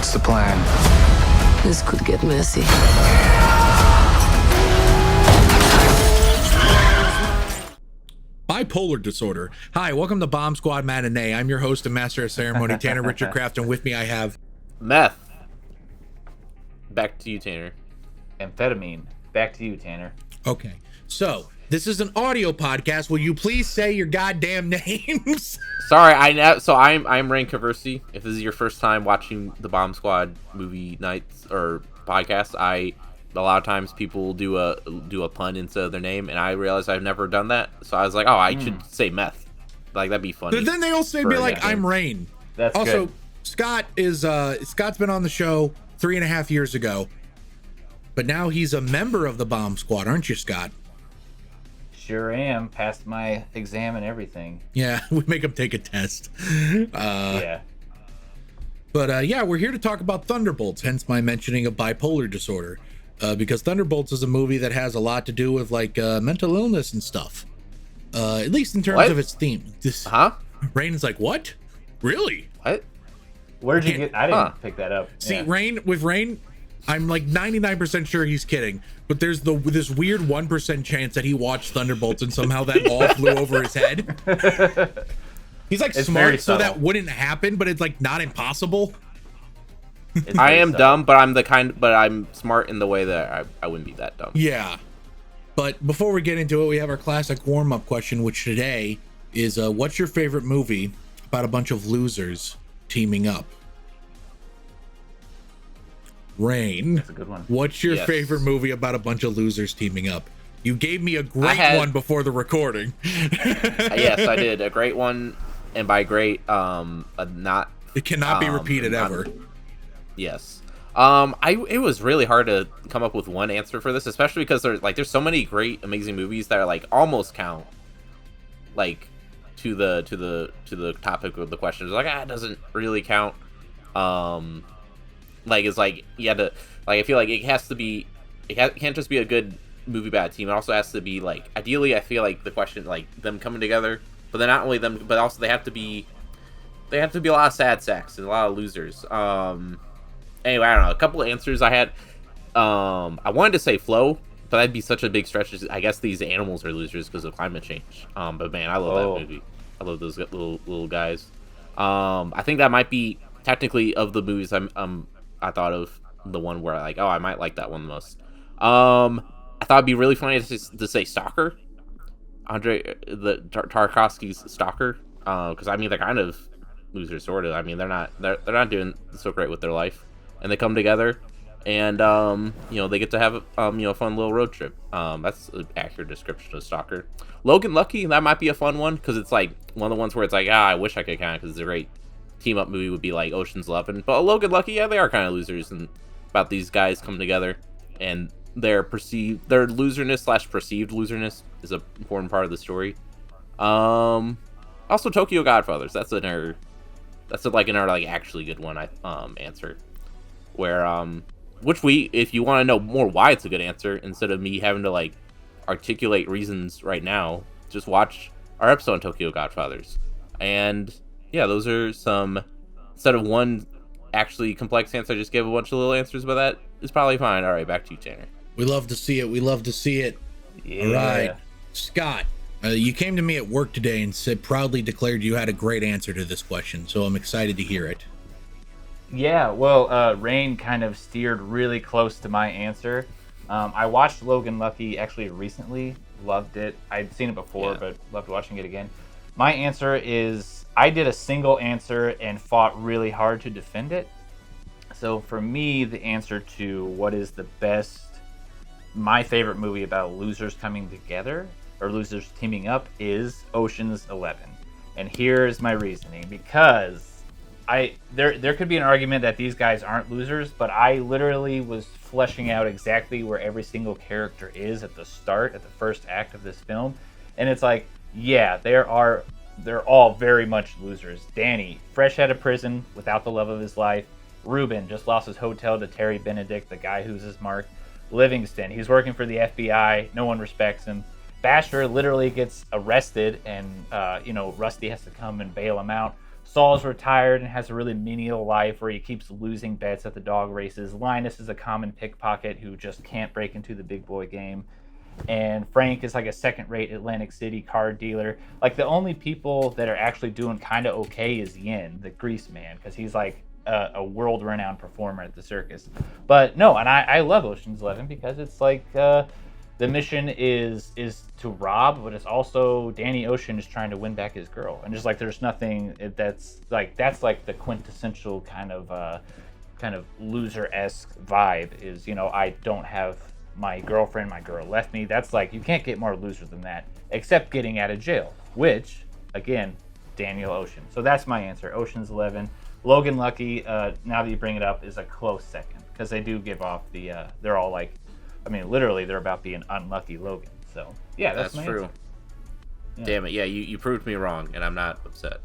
What's the plan? This could get messy. Bipolar disorder. Hi, welcome to Bomb Squad Matinee. I'm your host and master of ceremony, Tanner Richard Kraft, and with me I have... Meth. Back to you, Tanner. Amphetamine. Back to you, Tanner. Okay, so this is an audio podcast. Will you please say your goddamn names? Sorry, I'm Rein Conversey. If this is your first time watching the Bomb Squad movie nights or podcast, a lot of times people do a pun instead of their name, and I realized I've never done that, so I was like, I should say meth. Like, that'd be funny. But then they all say, be like, I'm Rein. That's also good. Scott's been on the show 3.5 years ago, but now he's a member of the Bomb Squad, aren't you, Scott? Sure am. Passed my exam and everything. Yeah, we make him take a test. Yeah. But yeah, we're here to talk about Thunderbolts, hence my mentioning of bipolar disorder. Because Thunderbolts is a movie that has a lot to do with like mental illness and stuff. At least in terms of its theme. Rein's like, what? Really? What? Where'd you get? I didn't pick that up. See, Rein, I'm like 99% sure he's kidding, but there's this weird 1% chance that he watched Thunderbolts and somehow that all flew over his head. He's like smart, so that wouldn't happen, but it's like not impossible. I am dumb, but I'm smart in the way that I wouldn't be that dumb. Yeah. But before we get into it, we have our classic warm-up question, which today is, what's your favorite movie about a bunch of losers teaming up? Rein, that's a good one. What's your favorite movie about a bunch of losers teaming up? You gave me a great one before the recording. Yes, I did. A great one, and by great, not... It cannot be repeated ever. Yes. It was really hard to come up with one answer for this, especially because there's so many great, amazing movies that are like almost count, like to the topic of the question. It's like, it doesn't really count. Like it's like you had to, like, I feel like it has to be, it can't just be a good movie about a team. It also has to be like, ideally, I feel like the question, like them coming together, but then not only them, but also they have to be a lot of sad sacks and a lot of losers. Anyway, I don't know. A couple of answers I had. I wanted to say Flow, but that'd be such a big stretch. I guess these animals are losers because of climate change. But man, I love that movie. I love those little guys. I think that might be technically of the movies I thought of the one where I might like that one the most. I thought it'd be really funny to say Stalker, Tarkovsky's Stalker, because I mean they're kind of losers sort of. I mean they're not doing so great with their life. And they come together, and they get to have a fun little road trip. That's an accurate description of Stalker. Logan Lucky, that might be a fun one because it's like one of the ones where it's like, I wish I could count because it's a great team up movie would be like Ocean's 11. But Logan Lucky, yeah, they are kind of losers, and about these guys coming together and their loserness / perceived loserness is an important part of the story. Also Tokyo Godfathers. That's another actually good one. Answer. Where if you want to know more why it's a good answer, instead of me having to like articulate reasons right now, just watch our episode on Tokyo Godfathers. And yeah, those are some, instead of one actually complex answer, I just gave a bunch of little answers, but that is probably fine. All right, back to you, Tanner. We love to see it. Yeah. All right, Scott, you came to me at work today and proudly declared you had a great answer to this question, so I'm excited to hear it. Yeah, well, Rein kind of steered really close to my answer. I watched Logan Lucky actually recently, loved it. I'd seen it before, but loved watching it again. My answer is, I did a single answer and fought really hard to defend it. So for me, the answer to what is my favorite movie about losers coming together, or losers teaming up, is Ocean's 11. And here's my reasoning, because there could be an argument that these guys aren't losers, but I literally was fleshing out exactly where every single character is at the first act of this film, and it's like, yeah, they're all very much losers. Danny, fresh out of prison, without the love of his life. Ruben just lost his hotel to Terry Benedict, the guy who's his mark. Livingston, he's working for the FBI, no one respects him. Basher literally gets arrested, and Rusty has to come and bail him out. Saul's retired and has a really menial life where he keeps losing bets at the dog races. Linus is a common pickpocket who just can't break into the big boy game. And Frank is like a second-rate Atlantic City card dealer. Like, the only people that are actually doing kind of okay is Yin, the grease man, because he's like a world-renowned performer at the circus. But no, and I love Ocean's 11 because it's like the mission is to rob, but it's also Danny Ocean is trying to win back his girl, and just like there's nothing that's like the quintessential kind of loser-esque vibe is, you know, I don't have my girlfriend, my girl left me. That's like, you can't get more loser than that, except getting out of jail, which again, Daniel Ocean. So that's my answer. Ocean's 11. Logan Lucky, now that you bring it up, is a close second because they do give off the they're all like, I mean, literally they're about being unlucky Logan. So yeah, that's my true. answer. Yeah. Damn it, yeah, you proved me wrong, and I'm not upset.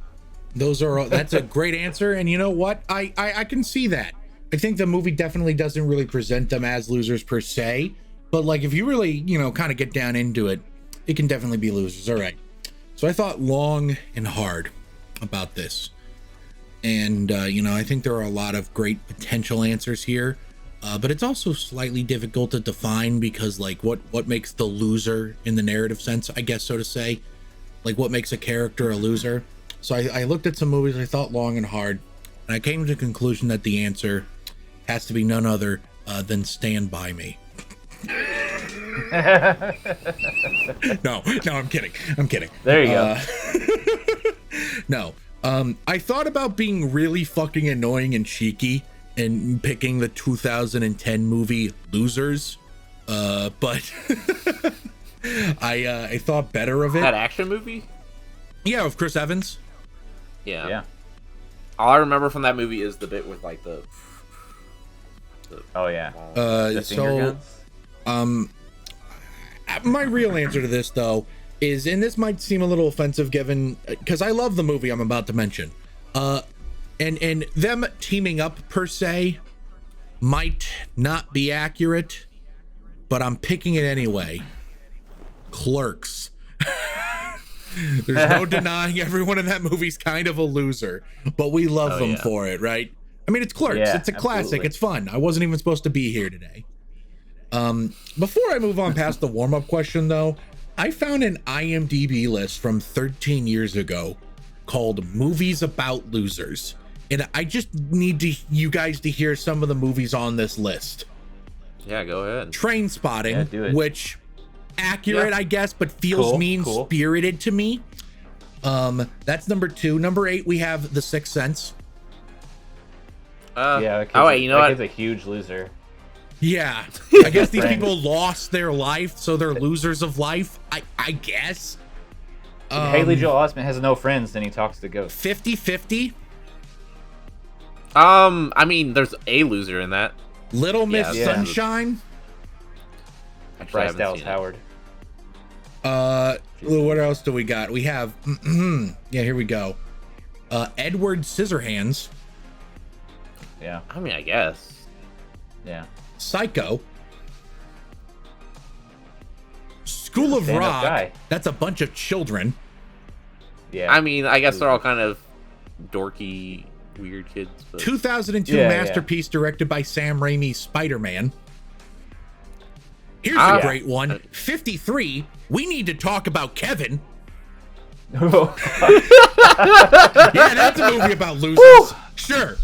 That's a great answer, and you know what? I can see that. I think the movie definitely doesn't really present them as losers per se, but like if you really, you know, kind of get down into it, it can definitely be losers. All right. So I thought long and hard about this. And, you know, I think there are a lot of great potential answers here, but it's also slightly difficult to define because, like, what makes the loser in the narrative sense, I guess, so to say, like what makes a character a loser. So I looked at some movies, I thought long and hard, and I came to the conclusion that the answer has to be none other than Stand By Me. No, I'm kidding. There you go. No. I thought about being really fucking annoying and cheeky and picking the 2010 movie Losers, but I thought better of it. That action movie? Yeah, of Chris Evans. Yeah. All I remember from that movie is the bit with like the oh yeah. The finger guns? My real answer to this though is, and this might seem a little offensive given, because I love the movie I'm about to mention, and them teaming up per se might not be accurate, but I'm picking it anyway. Clerks. There's no denying everyone in that movie's kind of a loser, but we love them for it, right? I mean, it's Clerks. Yeah, it's a classic. absolutely. It's fun. I wasn't even supposed to be here today. Before I move on past the warm-up question, though, I found an IMDb list from 13 years ago called Movies About Losers. And I just need you guys to hear some of the movies on this list. Yeah, go ahead. Train Spotting, Yeah, do it. which accurate, I guess, but feels Cool. mean-spirited to me. That's number 2. Number 8, we have The Sixth Sense. Yeah. Oh wait, you know that what? kid's a huge loser. Yeah, I guess these people lost their life, so they're losers of life. I guess. Haley Joel Osment has no friends, and he talks to ghosts. 50-50. I mean, there's a loser in that. Little Miss Yeah. Sunshine. Actually, I Bryce haven't Dallas seen it. Howard. What else do we got? We have, yeah, here we go. Edward Scissorhands. Yeah. I mean, I guess. Yeah. Psycho. School of Stand-up Rock. guy. That's a bunch of children. Yeah. I mean, I guess they're all kind of dorky, weird kids. But... 2002 Yeah, masterpiece directed by Sam Raimi's Spider-Man. Here's Ah. a great one. 53. We need to talk about Kevin. yeah. Yeah, that's a movie about losers. Sure.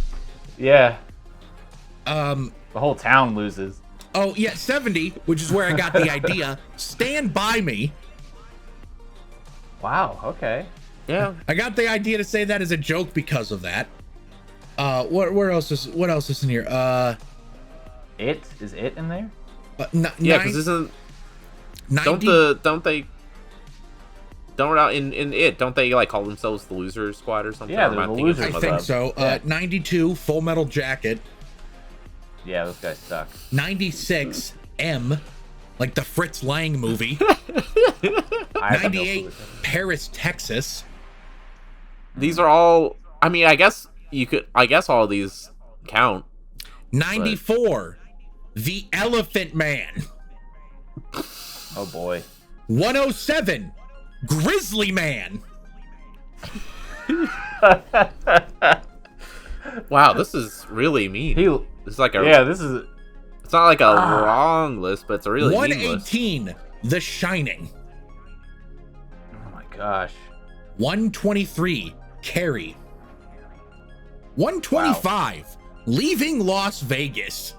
The whole town loses. Oh, yeah, 70, which is where I got the idea. Stand By Me. Wow. Okay. Yeah. I got the idea to say that as a what else is in here? Is it in there? Yeah, because isn't 90, don't they like call themselves the Loser Squad or something? Yeah, Or am they're I the thinking Losers I of think something so. Yeah. 92 Full Metal Jacket. Yeah, those guys suck. 96 M, like the Fritz Lang movie. I have no 98 clue. Paris, Texas. These are all. I mean, I guess all of these count. 94 The Elephant Man. Oh boy. 107 Grizzly Man. Wow, this is really mean. This is like a This is. It's not like a long list, but it's a really mean list. 118, The Shining. Oh my gosh. 123, Carrie. 125, Leaving Las Vegas.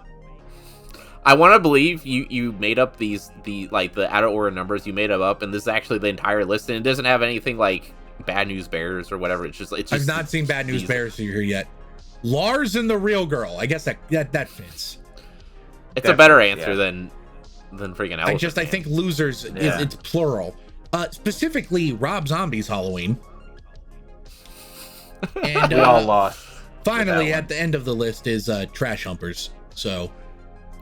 I want to believe you made up the out of order numbers. You made them up, and this is actually the entire list, and it doesn't have anything like Bad News Bears or whatever. It's just I've not seen Bad News Bears here yet. Lars and the Real Girl. I guess that fits. It's a better answer than freaking Elephant I think Losers it's plural. Specifically Rob Zombie's Halloween. And we all lost. Finally, at the end of the list is Trash Humpers. So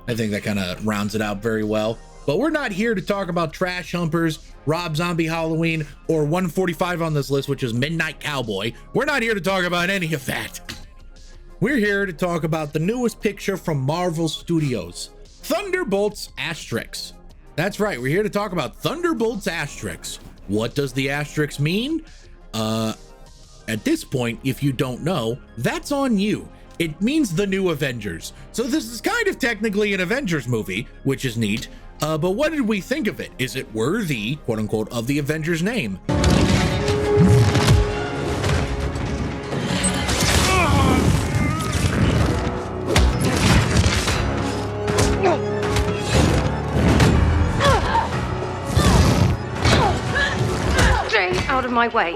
I think that kind of rounds it out very well. But we're not here to talk about Trash Humpers, Rob Zombie Halloween, or 145 on this list, which is Midnight Cowboy. We're not here to talk about any of that. We're here to talk about the newest picture from Marvel Studios, Thunderbolts Asterisk. That's right, we're here to talk about Thunderbolts Asterisk. What does the asterisk mean? At this point, if you don't know, that's on you. It means the new Avengers. So this is kind of technically an Avengers movie, which is neat. But what did we think of it? Is it worthy, quote unquote, of the Avengers name? Out of my way.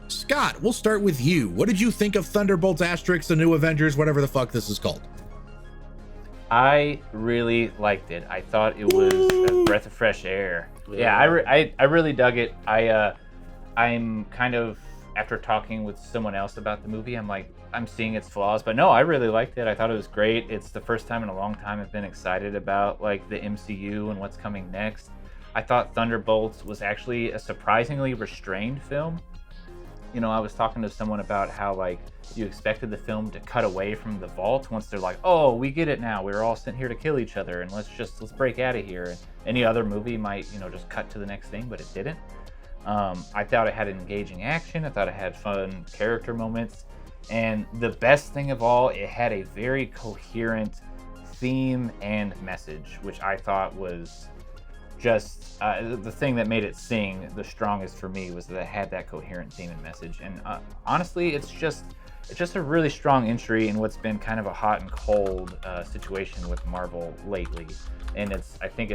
Scott, we'll start with you. What did you think of Thunderbolts Asterisk, the new Avengers, whatever the fuck this is called? I really liked it. I thought it was a breath of fresh air. Yeah, I really dug it. I'm kind of, after talking with someone else about the movie, I'm seeing its flaws, but no, I really liked it. I thought it was great. It's the first time in a long time I've been excited about like the MCU and what's coming next. I thought Thunderbolts was actually a surprisingly restrained film. You know, I was talking to someone about how like you expected the film to cut away from the vault once they're like, oh, we get it now. We're all sent here to kill each other and let's break out of here. And any other movie might, just cut to the next thing, but it didn't. I thought it had engaging action. I thought it had fun character moments. And the best thing of all, it had a very coherent theme and message, which I thought was just the thing that made it sing the strongest for me was that it had that coherent theme and message. And honestly, it's just a really strong entry in what's been kind of a hot and cold situation with Marvel lately. And I think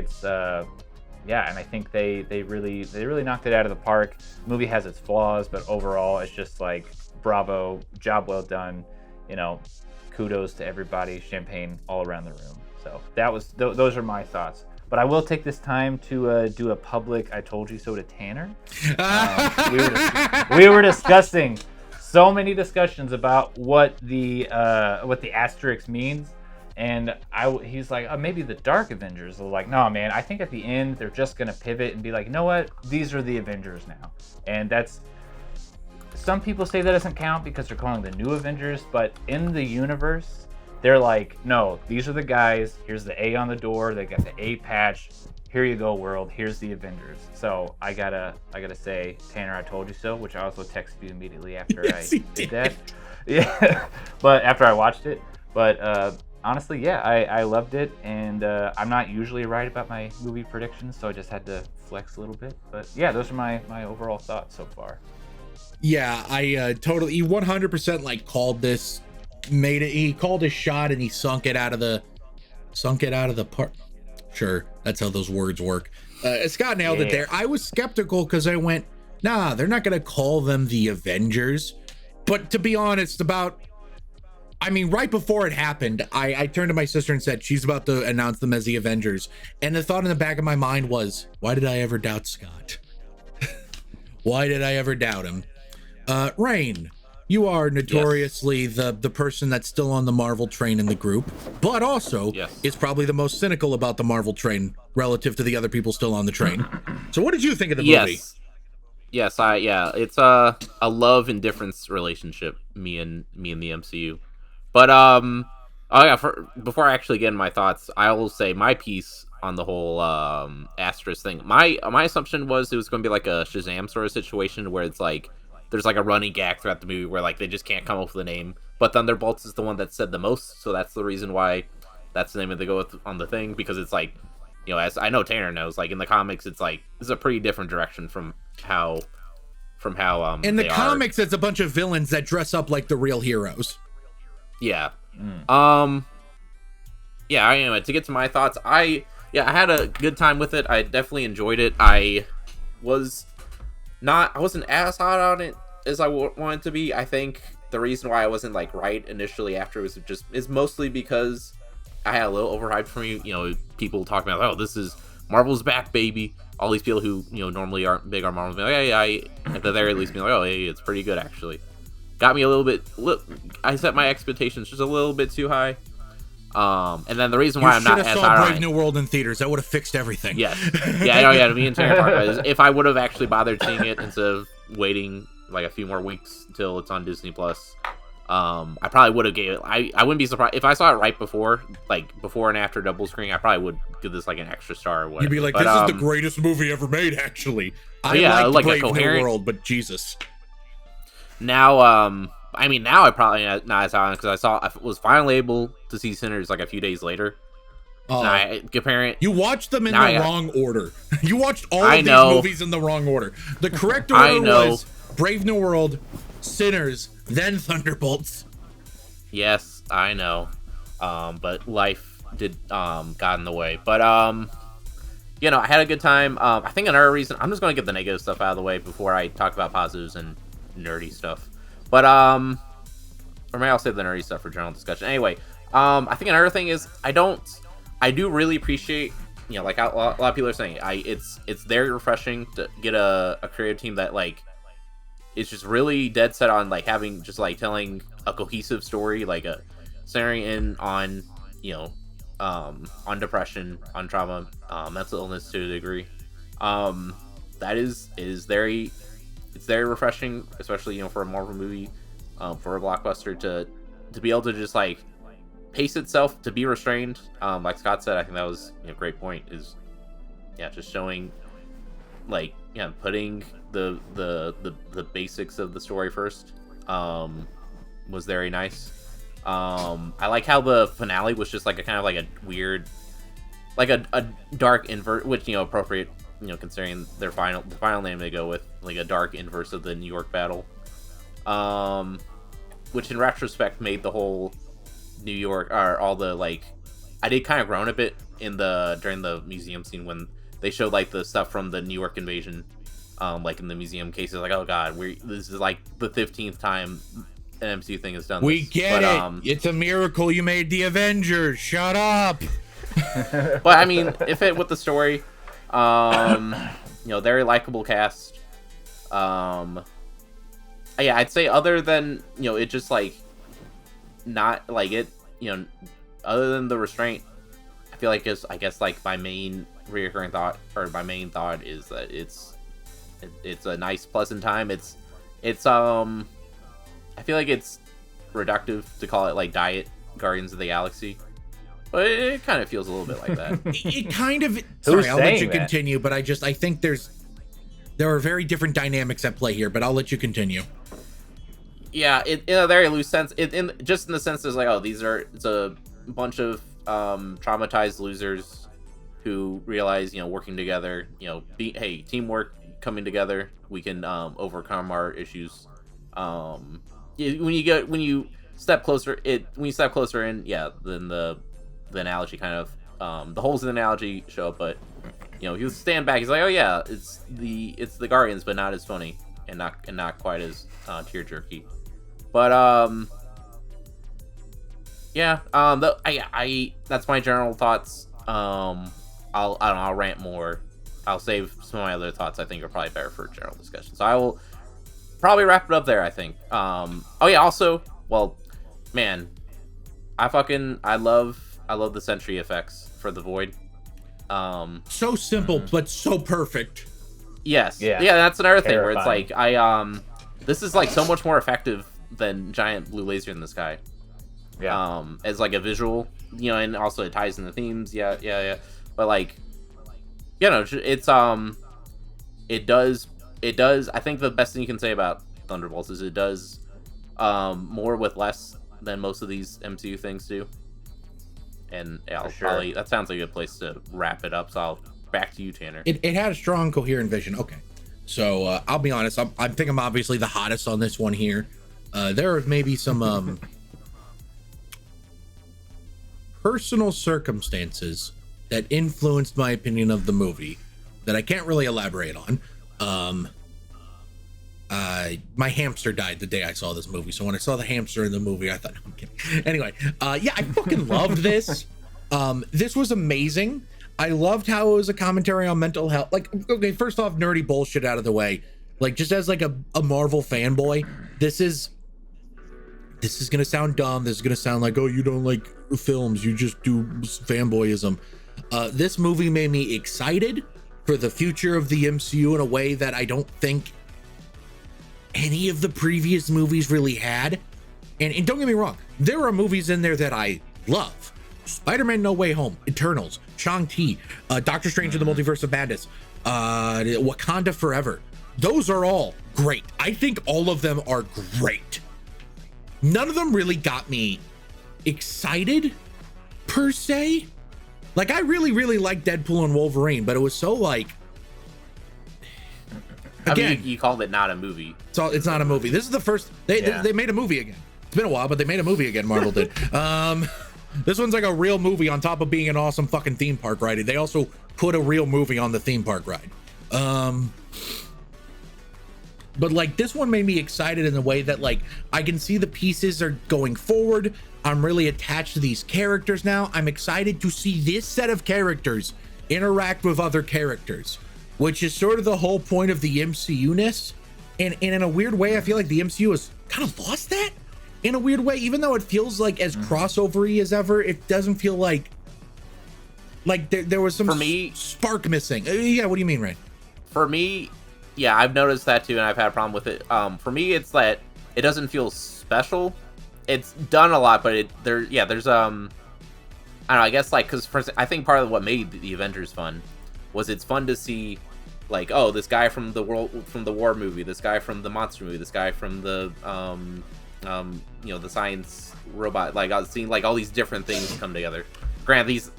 they really knocked it out of the park. The movie has its flaws, but overall, it's just like bravo, job well done. Kudos to everybody, champagne all around the room. So those are my thoughts. But I will take this time to do a public "I told you so" to Tanner. We were discussing so many discussions about what the asterisk means, and he's like, oh, maybe the Dark Avengers. I was like, no, man, I think at the end they're just gonna pivot and be like, you know what? These are the Avengers now, and that's. Some people say that doesn't count because they're calling the new Avengers, but in the universe. They're like, no, these are the guys. Here's the A on the door. They got the A patch. Here you go, world. Here's the Avengers. So I gotta say, Tanner, I told you so. Which I also texted you immediately after I did that. Yeah, but after I watched it. But honestly, yeah, I loved it, and I'm not usually right about my movie predictions, so I just had to flex a little bit. But yeah, those are my overall thoughts so far. Yeah, I totally 100% like called this. He called his shot and he sunk it out of the park. Sure, that's how those words work. Scott nailed it there. I was skeptical because I went, nah, they're not gonna call them the Avengers. But to be honest, right before it happened, I turned to my sister and said she's about to announce them as the Avengers, and the thought in the back of my mind was, why did I ever doubt Scott? Why did I ever doubt him? Rein, you are notoriously the person that's still on the Marvel train in the group, but also is probably the most cynical about the Marvel train relative to the other people still on the train. So what did you think of the movie? It's a love and difference relationship, me and the MCU. But before I actually get into my thoughts, I will say my piece on the whole asterisk thing. My assumption was it was going to be like a Shazam sort of situation where it's like there's like a running gag throughout the movie where like they just can't come up with a name. But Thunderbolts is the one that said the most, so that's the reason why that's the name that they go with on the thing, because it's like, you know, as I know Tanner knows, like in the comics, it's like it's a pretty different direction from how in the comics, it's a bunch of villains that dress up like the real heroes. Yeah. Yeah, I am. To get to my thoughts, I had a good time with it. I definitely enjoyed it. I wasn't as hot on it as I wanted to be. I think the reason why I wasn't like right initially after is mostly because I had a little overhyped from you know, people talking about, oh, this is Marvel's back, baby. All these people who, you know, normally aren't big on Marvel, like, hey, at the very least, be like, oh, hey, it's pretty good actually. Got me a little bit. I set my expectations just a little bit too high. And then the reason why I'm not as high on it. You should have saw Brave New World in theaters. That would have fixed everything. Yes. Yeah. Me and Tanner talked about it. If I would have actually bothered seeing it instead of waiting like a few more weeks until it's on Disney Plus, I probably would have gave it. I wouldn't be surprised if I saw it right before, like before and after double screen. I probably would give this like an extra star or whatever. You'd be like, this is the greatest movie ever made. Actually, I like Brave New World, but Jesus. Now, I mean, now I probably not as high on it because I was finally able to see Sinners like a few days later. Comparing it, you watched them in the wrong order. You watched all of these movies in the wrong order. The correct order was Brave New World, Sinners, then Thunderbolts. Yes, I know. But life got in the way. But you know, I had a good time. I think another reason, I'm just going to get the negative stuff out of the way before I talk about positives and nerdy stuff. But or maybe I'll save the nerdy stuff for general discussion. Anyway, I think another thing is I do really appreciate, you know, like a lot of people are saying, it's very refreshing to get a creative team that like is just really dead set on like having just like telling a cohesive story, like centering in on, you know, on depression, on trauma, mental illness to a degree. That is very, it's very refreshing, especially, you know, for a Marvel movie, for a blockbuster to be able to just like pace itself, to be restrained. Like Scott said, I think that was, you know, a great point, is just showing like, putting the basics of the story first, was very nice. I like how the finale was just like a kind of like a weird, like a dark invert, which, you know, appropriate, you know, considering the final name they go with, like a dark inverse of the New York battle, which in retrospect made the whole New York, or all the, like, I did kind of groan a bit during the museum scene when they showed like the stuff from the New York invasion, like in the museum cases, like, oh god, this is like the 15th time an MCU thing has done this. We get it. It's a miracle you made the Avengers. Shut up. But I mean, it fit with the story. You know, very likable cast. Yeah, I'd say other than, you know, it just like not like it, you know, other than the restraint, I feel like I guess like my main reoccurring thought, or my main thought, is that it's a nice, pleasant time. It's I feel like it's reductive to call it like Diet Guardians of the Galaxy, but it kind of feels a little bit like that. It kind of. Sorry, I'll let you continue, but I think there are very different dynamics at play here, but I'll let you continue. Yeah, in a very loose sense, in the sense is like, oh, it's a bunch of traumatized losers who realize, you know, working together, you know, teamwork, coming together, we can overcome our issues. When you step closer in, then the analogy kind of, the holes in the analogy show up, but, you know, you stand back, he's like, oh yeah, it's the Guardians, but not as funny and not quite as tear jerky. But that's my general thoughts. I'll rant more. I'll save some of my other thoughts. I think are probably better for general discussion. So I will probably wrap it up there, I think. Also, well, man, I love the Sentry effects for the Void. So simple, but so perfect. Yes. Yeah, that's another thing where it's like, this is like so much more effective than giant blue laser in the sky. Yeah. As like a visual, you know, and also it ties in the themes. Yeah. But like, you know, it's it does. I think the best thing you can say about Thunderbolts is it does more with less than most of these MCU things do. And yeah, sure. that sounds like a good place to wrap it up. So I'll back to you, Tanner. It had a strong, coherent vision. Okay, so I'll be honest. I think I'm obviously the hottest on this one here. There are maybe some personal circumstances that influenced my opinion of the movie that I can't really elaborate on. My hamster died the day I saw this movie, so when I saw the hamster in the movie, I thought, no, I'm kidding. Anyway, yeah, I fucking loved this. This was amazing. I loved how it was a commentary on mental health. Like, okay, first off, nerdy bullshit out of the way. Like, just as like a Marvel fanboy, this is gonna sound dumb. This is gonna sound like, oh, you don't like films, you just do fanboyism. This movie made me excited for the future of the MCU in a way that I don't think any of the previous movies really had. And don't get me wrong, there are movies in there that I love. Spider-Man No Way Home, Eternals, Shang-Chi, Doctor Strange in the Multiverse of Madness, Wakanda Forever. Those are all great. I think all of them are great. None of them really got me excited per se. Like, I really liked Deadpool and Wolverine, but it was so like, again, I mean, you called it not a movie. So it's not a movie. This is the first they made a movie again. It's been a while, but they made a movie again. Marvel did. This one's like a real movie on top of being an awesome fucking theme park ride. They also put a real movie on the theme park ride. But like, this one made me excited in the way that like I can see the pieces are going forward. I'm really attached to these characters now. I'm excited to see this set of characters interact with other characters, which is sort of the whole point of the MCU-ness. And in a weird way, I feel like the MCU has kind of lost that in a weird way. Even though it feels like as crossover-y as ever, it doesn't feel like there was some for me, spark missing. Yeah, what do you mean, Rein? For me, yeah, I've noticed that too, and I've had a problem with it. For me, it's that it doesn't feel special. It's done a lot, but there's I don't know, I guess like, because I think part of what made the Avengers fun was it's fun to see, like, oh, this guy from the war movie, this guy from the monster movie, this guy from the the science robot, like I was seeing like all these different things come together. Granted, these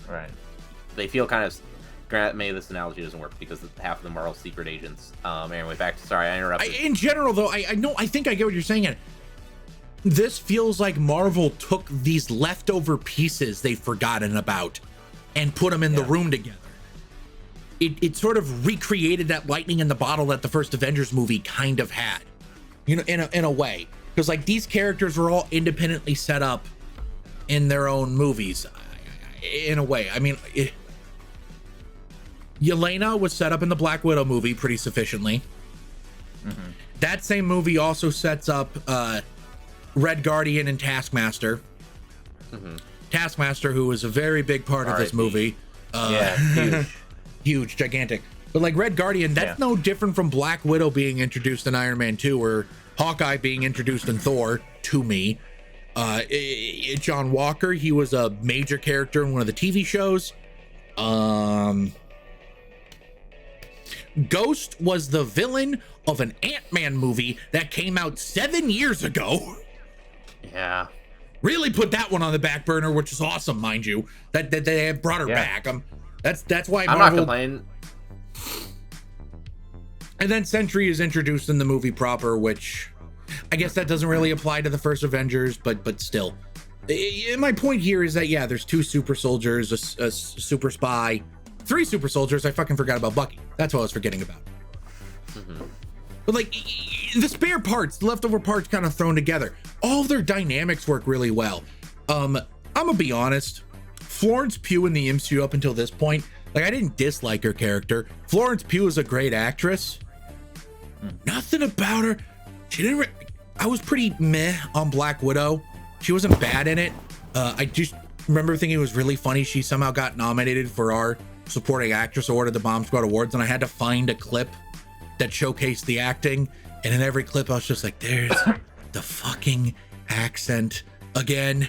they feel kind of, maybe this analogy doesn't work because half of them are all secret agents. Anyway, back to, sorry, I interrupted. In general, though, I think I get what you're saying. This feels like Marvel took these leftover pieces they've forgotten about and put them in the room together. It sort of recreated that lightning in the bottle that the first Avengers movie kind of had, you know, in a way, because like these characters were all independently set up in their own movies, in a way. I mean, Yelena was set up in the Black Widow movie pretty sufficiently. That same movie also sets up Red Guardian and Taskmaster. Taskmaster, who was a very big part of this movie. Huge, gigantic. But like Red Guardian, that's no different from Black Widow being introduced in Iron Man 2 or Hawkeye being introduced in Thor, to me. John Walker, he was a major character in one of the TV shows. Ghost was the villain of an Ant-Man movie that came out 7 years ago. Yeah. Really put that one on the back burner, which is awesome, mind you. That they have brought her back. That's why I'm Marvel, not complaining. And then Sentry is introduced in the movie proper, which I guess that doesn't really apply to the first Avengers, but still. My point here is that, yeah, there's 2 super soldiers, a super spy, 3 super soldiers. I fucking forgot about Bucky. That's what I was forgetting about. But like the spare parts, the leftover parts kind of thrown together, all of their dynamics work really well. I'm gonna be honest, Florence Pugh in the MCU up until this point, like I didn't dislike her character. Florence Pugh is a great actress. Nothing about her. I was pretty meh on Black Widow. She wasn't bad in it. I just remember thinking it was really funny. She somehow got nominated for our supporting actress award at the Bomb Squad Awards, and I had to find a clip that showcased the acting, and in every clip I was just like, there's the fucking accent again.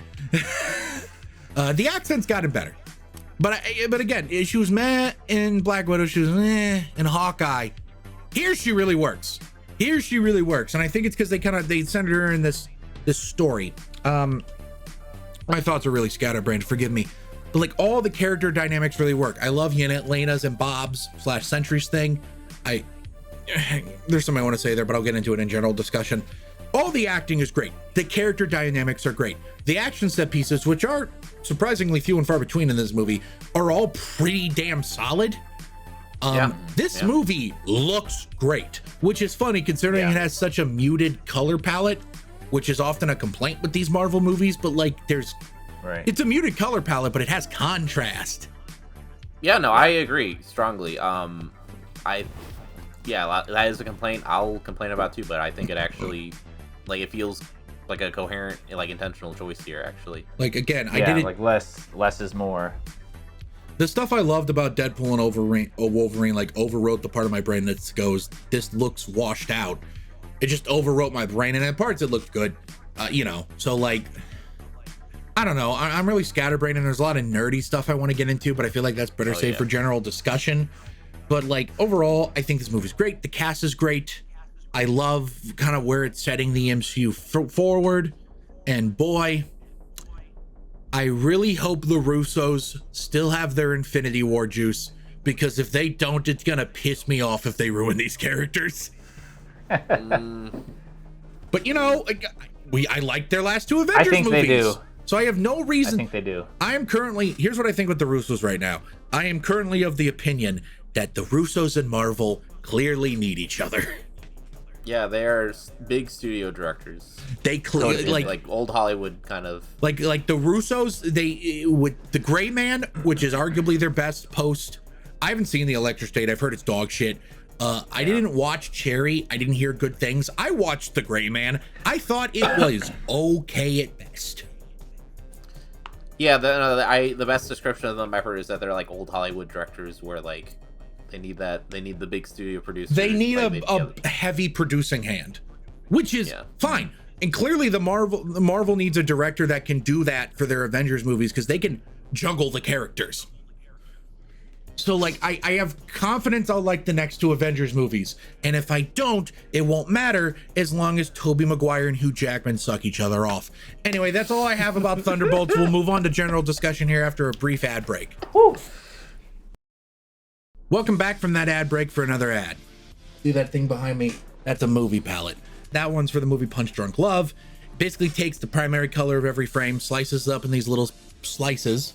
The accent's gotten better, but again, she was meh in Black Widow, she was meh in Hawkeye. Here she really works. Here she really works, and I think it's because they centered her in this story. My thoughts are really scatterbrained, forgive me, but like all the character dynamics really work. I love Lena's and Bob's / Sentry's thing. There's something I want to say there, but I'll get into it in general discussion. All the acting is great. The character dynamics are great. The action set pieces, which are surprisingly few and far between in this movie, are all pretty damn solid. This movie looks great, which is funny considering it has such a muted color palette, which is often a complaint with these Marvel movies, but like it's a muted color palette, but it has contrast. Yeah, no, I agree strongly. That is a complaint I'll complain about too, but I think it actually, like, it feels like a coherent, like, intentional choice here, actually. Like, again, like less is more. The stuff I loved about Deadpool and Wolverine, like, overwrote the part of my brain that goes, this looks washed out. It just overwrote my brain, and at parts it looked good, so, like, I don't know. I'm really scatterbrained, and there's a lot of nerdy stuff I want to get into, but I feel like that's better saved for general discussion. But, like, overall, I think this movie's great. The cast is great. I love kind of where it's setting the MCU forward. And boy, I really hope the Russos still have their Infinity War juice, because if they don't, it's gonna piss me off if they ruin these characters. But I like their last two Avengers movies. I think they do. So I have no reason. I think they do. Here's what I think with the Russos right now. I am currently of the opinion that the Russos and Marvel clearly need each other. Yeah, they are big studio directors. They clearly like old Hollywood kind of. Like the Russos, with the Gray Man, which is arguably their best post. I haven't seen the Electric State. I've heard it's dog shit. I didn't watch Cherry. I didn't hear good things. I watched the Gray Man. I thought it was okay at best. Yeah, the best description of them I've heard is that they're like old Hollywood directors, where like they need the big studio producers. They need a heavy producing hand, which is fine. And clearly the Marvel needs a director that can do that for their Avengers movies, because they can juggle the characters. So like I have confidence I'll like the next two Avengers movies, and if I don't, it won't matter as long as Tobey Maguire and Hugh Jackman suck each other off. Anyway, that's all I have about Thunderbolts. We'll move on to general discussion here after a brief ad break. Woo. Welcome back from that ad break for another ad. See that thing behind me? That's a movie palette. That one's for the movie Punch Drunk Love. Basically takes the primary color of every frame, slices it up in these little slices,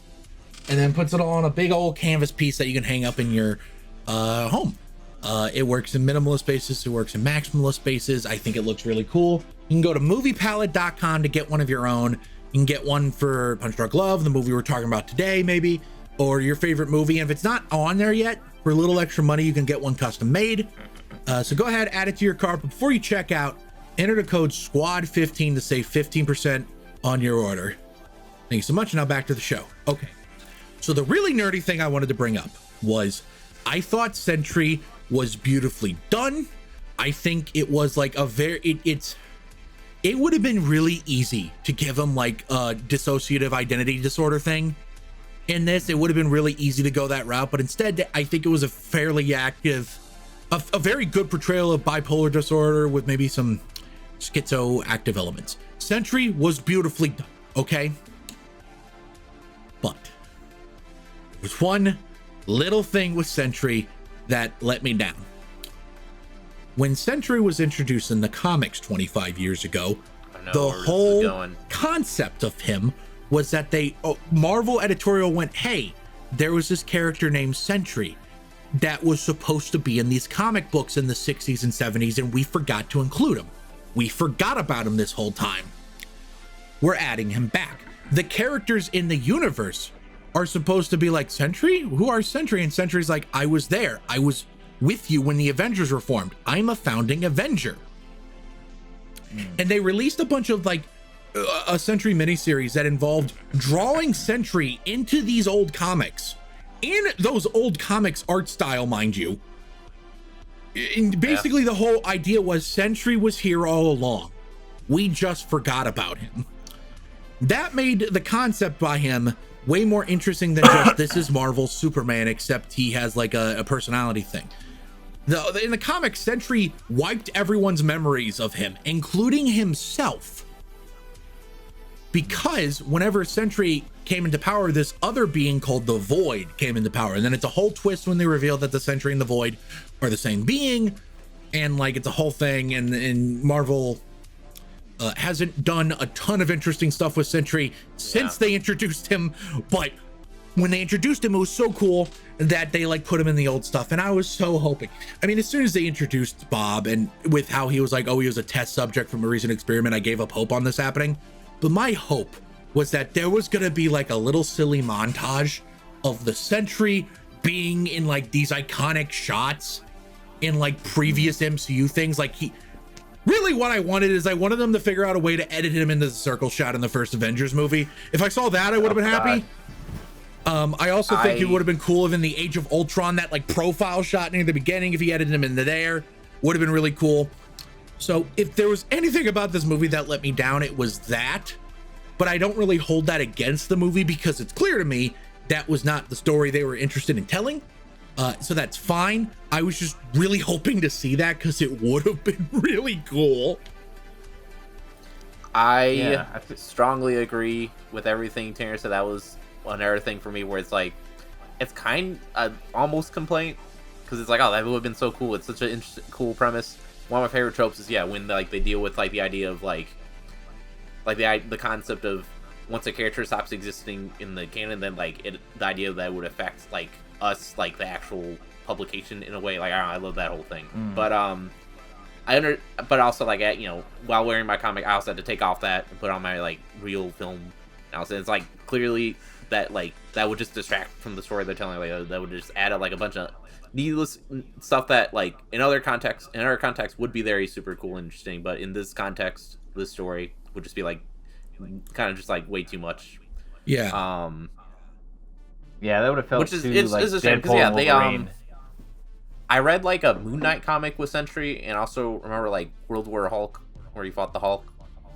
and then puts it all on a big old canvas piece that you can hang up in your home. It works in minimalist spaces. It works in maximalist spaces. I think it looks really cool. You can go to moviepalette.com to get one of your own. You can get one for Punch Drunk Love, the movie we're talking about today, maybe, or your favorite movie. And if it's not on there yet, for a little extra money, you can get one custom made. So go ahead, add it to your cart. But before you check out, enter the code SQUAD15 to save 15% on your order. Thank you so much. Now back to the show. Okay. So the really nerdy thing I wanted to bring up was I thought Sentry was beautifully done. I think it was like a it would have been really easy to give him like a dissociative identity disorder thing. In this, it would have been really easy to go that route, but instead I think it was a fairly active, a very good portrayal of bipolar disorder with maybe some schizoactive elements. Sentry was beautifully done, okay? But there's one little thing with Sentry that let me down. When Sentry was introduced in the comics 25 years ago, the whole concept of him was that Marvel editorial went, hey, there was this character named Sentry that was supposed to be in these comic books in the 60s and 70s, and we forgot to include him. We forgot about him this whole time. We're adding him back. The characters in the universe are supposed to be like, Sentry? Who are Sentry? And Sentry's like, I was there. I was with you when the Avengers were formed. I'm a founding Avenger. And they released a bunch of like a Sentry miniseries that involved drawing Sentry into these old comics, in those old comics art style, mind you. And basically the whole idea was Sentry was here all along. We just forgot about him. That made the concept by him way more interesting than just this is Marvel's Superman, except he has like a personality thing. In the comics, Sentry wiped everyone's memories of him, including himself. Because whenever Sentry came into power, this other being called the Void came into power. And then it's a whole twist when they reveal that the Sentry and the Void are the same being. And like, it's a whole thing. And Marvel hasn't done a ton of interesting stuff with Sentry since they introduced him. But when they introduced him, it was so cool that they like put him in the old stuff. And I was so hoping, I mean, as soon as they introduced Bob and with how he was like, oh, he was a test subject from a recent experiment, I gave up hope on this happening. But my hope was that there was going to be like a little silly montage of the Sentry being in like these iconic shots in like previous MCU things. Like really what I wanted is I wanted them to figure out a way to edit him into the circle shot in the first Avengers movie. If I saw that, I would have been happy. I also think it would have been cool if in the Age of Ultron, that like profile shot near the beginning, if he edited him into there, would have been really cool. So if there was anything about this movie that let me down, it was that. But I don't really hold that against the movie because it's clear to me that was not the story they were interested in telling. So that's fine. I was just really hoping to see that because it would have been really cool. I strongly agree with everything Tanner said. That was another thing for me where it's like, it's kind of almost complaint because it's like, oh, that would have been so cool. It's such an interesting, cool premise. One of my favorite tropes is when like they deal with like the idea of like the concept of once a character stops existing in the canon, then like the idea that it would affect like us, like the actual publication in a way. Like I love that whole thing. But but also like while wearing my comic, I also had to take off that and put on my like real film. Now it's like clearly that like that would just distract from the story they're telling. Like that would just add up like a bunch of needless stuff that like in other contexts would be very super cool and interesting, but in this context, this story would just be like kind of just like way too much. Yeah, that would have felt which is too it's like a shame Deadpool and Wolverine. I read like a Moon Knight comic with Sentry, and also remember like World War Hulk, where he fought the Hulk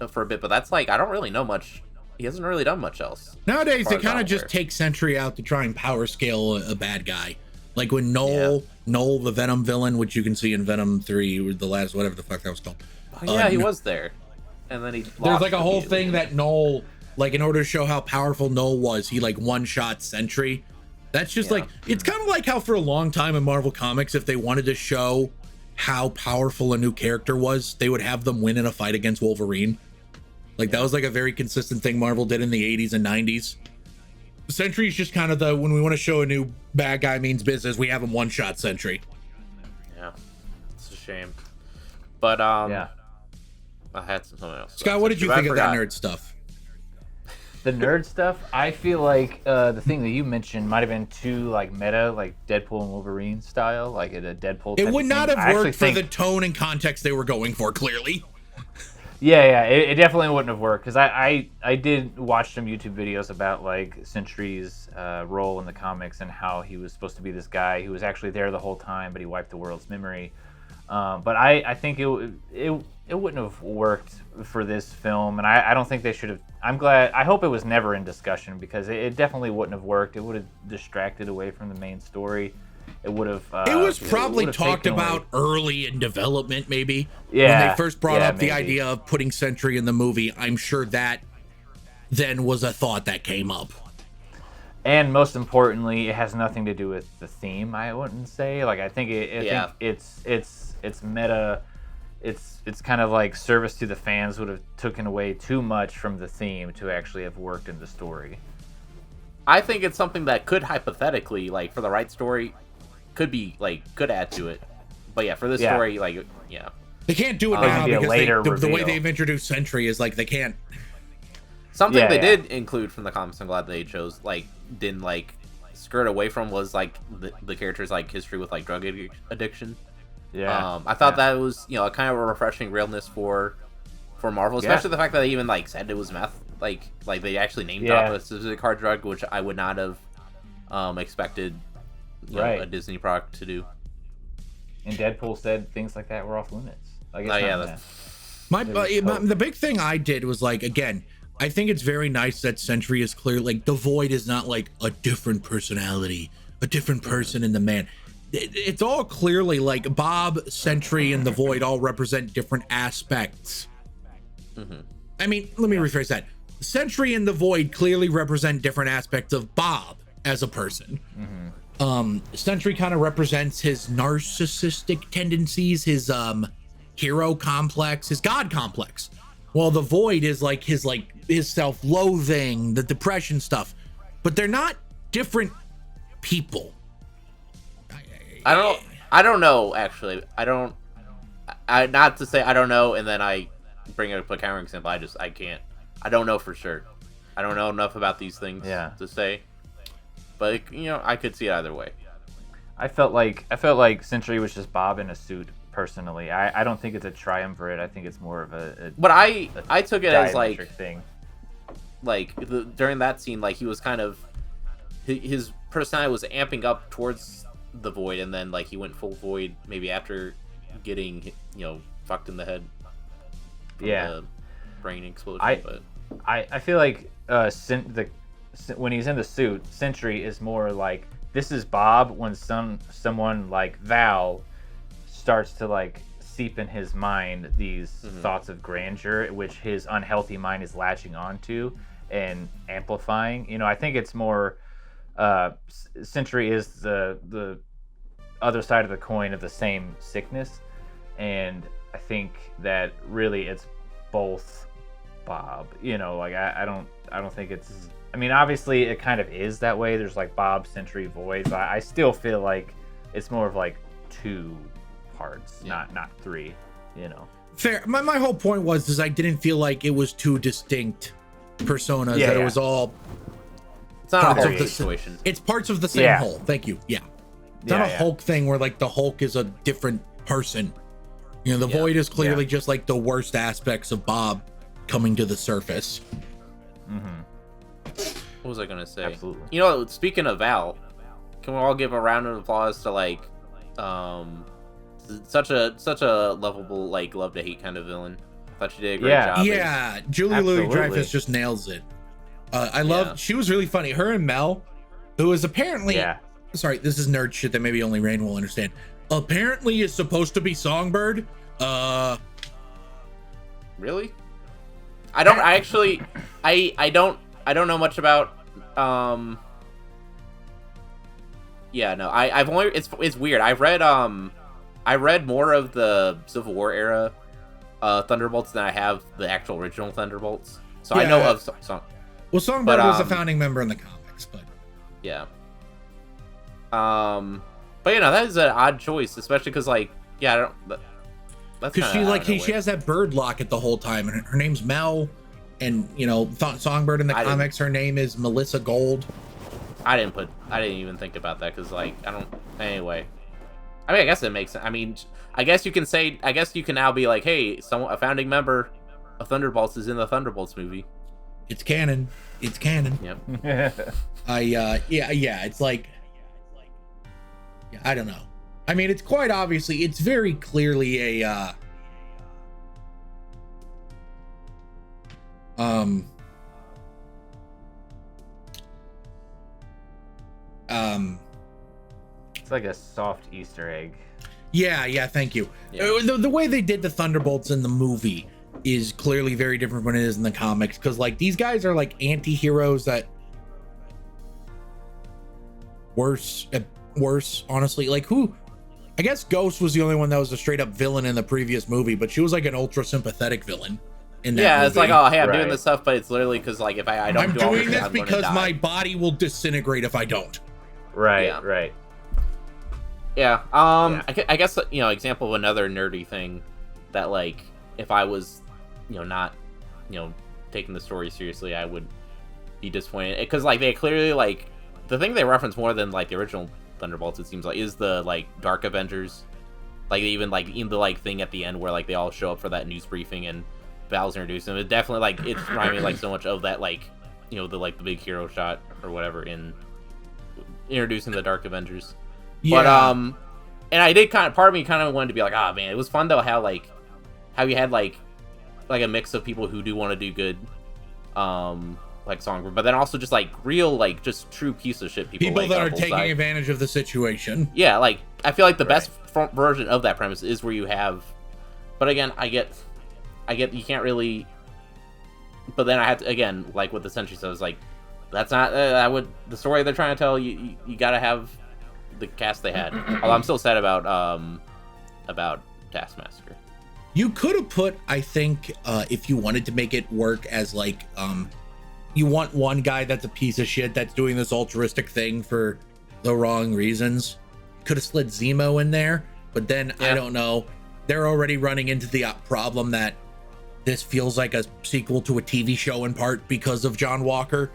for a bit, but that's like I don't really know much. He hasn't really done much else. Nowadays, they kind of just take Sentry out to try and power scale a bad guy. Like when Noel, the Venom villain, which you can see in Venom 3, the last, whatever the fuck that was called. Oh, yeah, he was there. And then he lost. There's like a whole thing that Noel, like in order to show how powerful Noel was, he like one-shot Sentry. That's just like, it's kind of like how for a long time in Marvel Comics, if they wanted to show how powerful a new character was, they would have them win in a fight against Wolverine. Like that was like a very consistent thing Marvel did in the 80s and 90s. Sentry's just kind of when we want to show a new bad guy means business, we have him one-shot Sentry. Yeah, it's a shame. But I had something else. Scott, what did you think of that nerd stuff? The nerd stuff, I feel like the thing that you mentioned might have been too like meta, like Deadpool and Wolverine style, like a Deadpool. It would not have worked for the tone and context they were going for, clearly. Yeah, it definitely wouldn't have worked because I did watch some YouTube videos about like Sentry's role in the comics and how he was supposed to be this guy who was actually there the whole time, but he wiped the world's memory. But I think it wouldn't have worked for this film, and I don't think they should have. I hope it was never in discussion because it definitely wouldn't have worked. It would have distracted away from the main story. It would have. It was probably talked about early in development, maybe. Yeah. When they first brought up the idea of putting Sentry in the movie, I'm sure that then was a thought that came up. And most importantly, it has nothing to do with the theme. I wouldn't say. Like I think think it's meta. It's kind of like service to the fans would have taken away too much from the theme to actually have worked in the story. I think it's something that could hypothetically, like for the right story, could add to it. But yeah, for this story, they can't do it now because the way they've introduced Sentry is like they can't. Something they did include from the comics, I'm glad they chose, didn't skirt away from, was the character's history with drug addiction. Yeah. I thought that was a kind of a refreshing realness for Marvel, especially the fact that they even said it was meth. Like they actually named out a specific hard drug, which I would not have expected a Disney product to do. And Deadpool said things like that were off limits. The big thing I did was again, I think it's very nice that Sentry is clear. The Void is not a different personality, a different person in the man. it's all clearly like Bob, Sentry, and the Void all represent different aspects. I mean, let me rephrase that. Sentry and the Void clearly represent different aspects of Bob as a person. Sentry kind of represents his narcissistic tendencies, his hero complex, his god complex. While the Void is like his self-loathing, the depression stuff. But they're not different people. I don't know, actually. Not to say I don't know, and then I bring up a counter example. I can't. I don't know for sure. I don't know enough about these things to say. But, I could see it either way. I felt like Sentry was just Bob in a suit, personally. I don't think it's a triumvirate. I think it's more of a but I took it as, like, thing. Like, during that scene, like, he was kind of... His personality was amping up towards the Void, and then, like, he went full Void maybe after getting, fucked in the head. Yeah. Brain explosion. I feel like when he's in the suit, Sentry is more like, this is Bob when someone like Val starts to, like, seep in his mind these thoughts of grandeur, which his unhealthy mind is latching onto and amplifying. I think it's more Sentry is the other side of the coin of the same sickness, and I think that really it's both Bob. Like I don't think it's. I mean, obviously it kind of is that way. There's like Bob, Sentry, Void, but I still feel like it's more of like two parts, not three. Fair. My whole point was I didn't feel like it was two distinct personas. It was all. It's not a whole of the situation. It's parts of the same whole. Thank you. Yeah. It's not a Hulk thing where like the Hulk is a different person. The Void is clearly just like the worst aspects of Bob coming to the surface. What was I gonna say? Absolutely. Speaking of Val, can we all give a round of applause to like, such a lovable, like, love to hate kind of villain. I thought she did a great job. Yeah, Julie Louis-Dreyfus just nails it. I love. She was really funny. Her and Mel, who is apparently. Sorry, this is nerd shit that maybe only Rein will understand. Apparently is supposed to be Songbird. Really? I don't know much about I've only it's weird. I read more of the Civil War era Thunderbolts than I have the actual original Thunderbolts. So I know of Well, Songbird was a founding member in the comics, but yeah. But that is an odd choice, especially because I don't. That's because she has that bird locket the whole time, and her name's Mel, and Songbird in the comics, her name is Melissa Gold. I didn't even think about that because I don't. Anyway, I mean, I guess it makes sense. I mean, I guess you can now be like, hey, a founding member of Thunderbolts is in the Thunderbolts movie. It's canon. It's canon. Yep. It's like. I don't know. I mean, it's quite obviously, it's very clearly a it's like a soft Easter egg. Yeah, thank you. The way they did the Thunderbolts in the movie is clearly very different from what it is in the comics, because like these guys are like anti-heroes that worse honestly. Like I guess Ghost was the only one that was a straight up villain in the previous movie, but she was like an ultra sympathetic villain in that movie. It's like, oh hey, I'm doing this stuff, but it's literally because like if I don't I'm do all doing this, this because my body will disintegrate if I don't. Right. Yeah. I guess example of another nerdy thing that like if I was not taking the story seriously, I would be disappointed because like they clearly like the thing they reference more than like the original Thunderbolts, it seems like, is the like Dark Avengers, like even like in the like thing at the end where like they all show up for that news briefing and Val's introduced them. It definitely like it's reminding me like so much of that like the big hero shot or whatever in introducing the Dark Avengers. Yeah. But and I did part of me wanted to be like, man, it was fun though how you had like a mix of people who do want to do good, like Songbird, but then also just like real, like just true piece of shit people like, that are both taking sides. advantage of the situation. Yeah, like I feel like the best version of that premise is where you have, but again, I get you can't really, but then I have to, again, like what the Sentry says, like that's not the story they're trying to tell. You gotta have the cast they had. Although I'm still sad about Taskmaster. You could have put, I think, if you wanted to make it work as like, you want one guy that's a piece of shit that's doing this altruistic thing for the wrong reasons. Could have slid Zemo in there, but then I don't know. They're already running into the problem that this feels like a sequel to a TV show in part because of John Walker.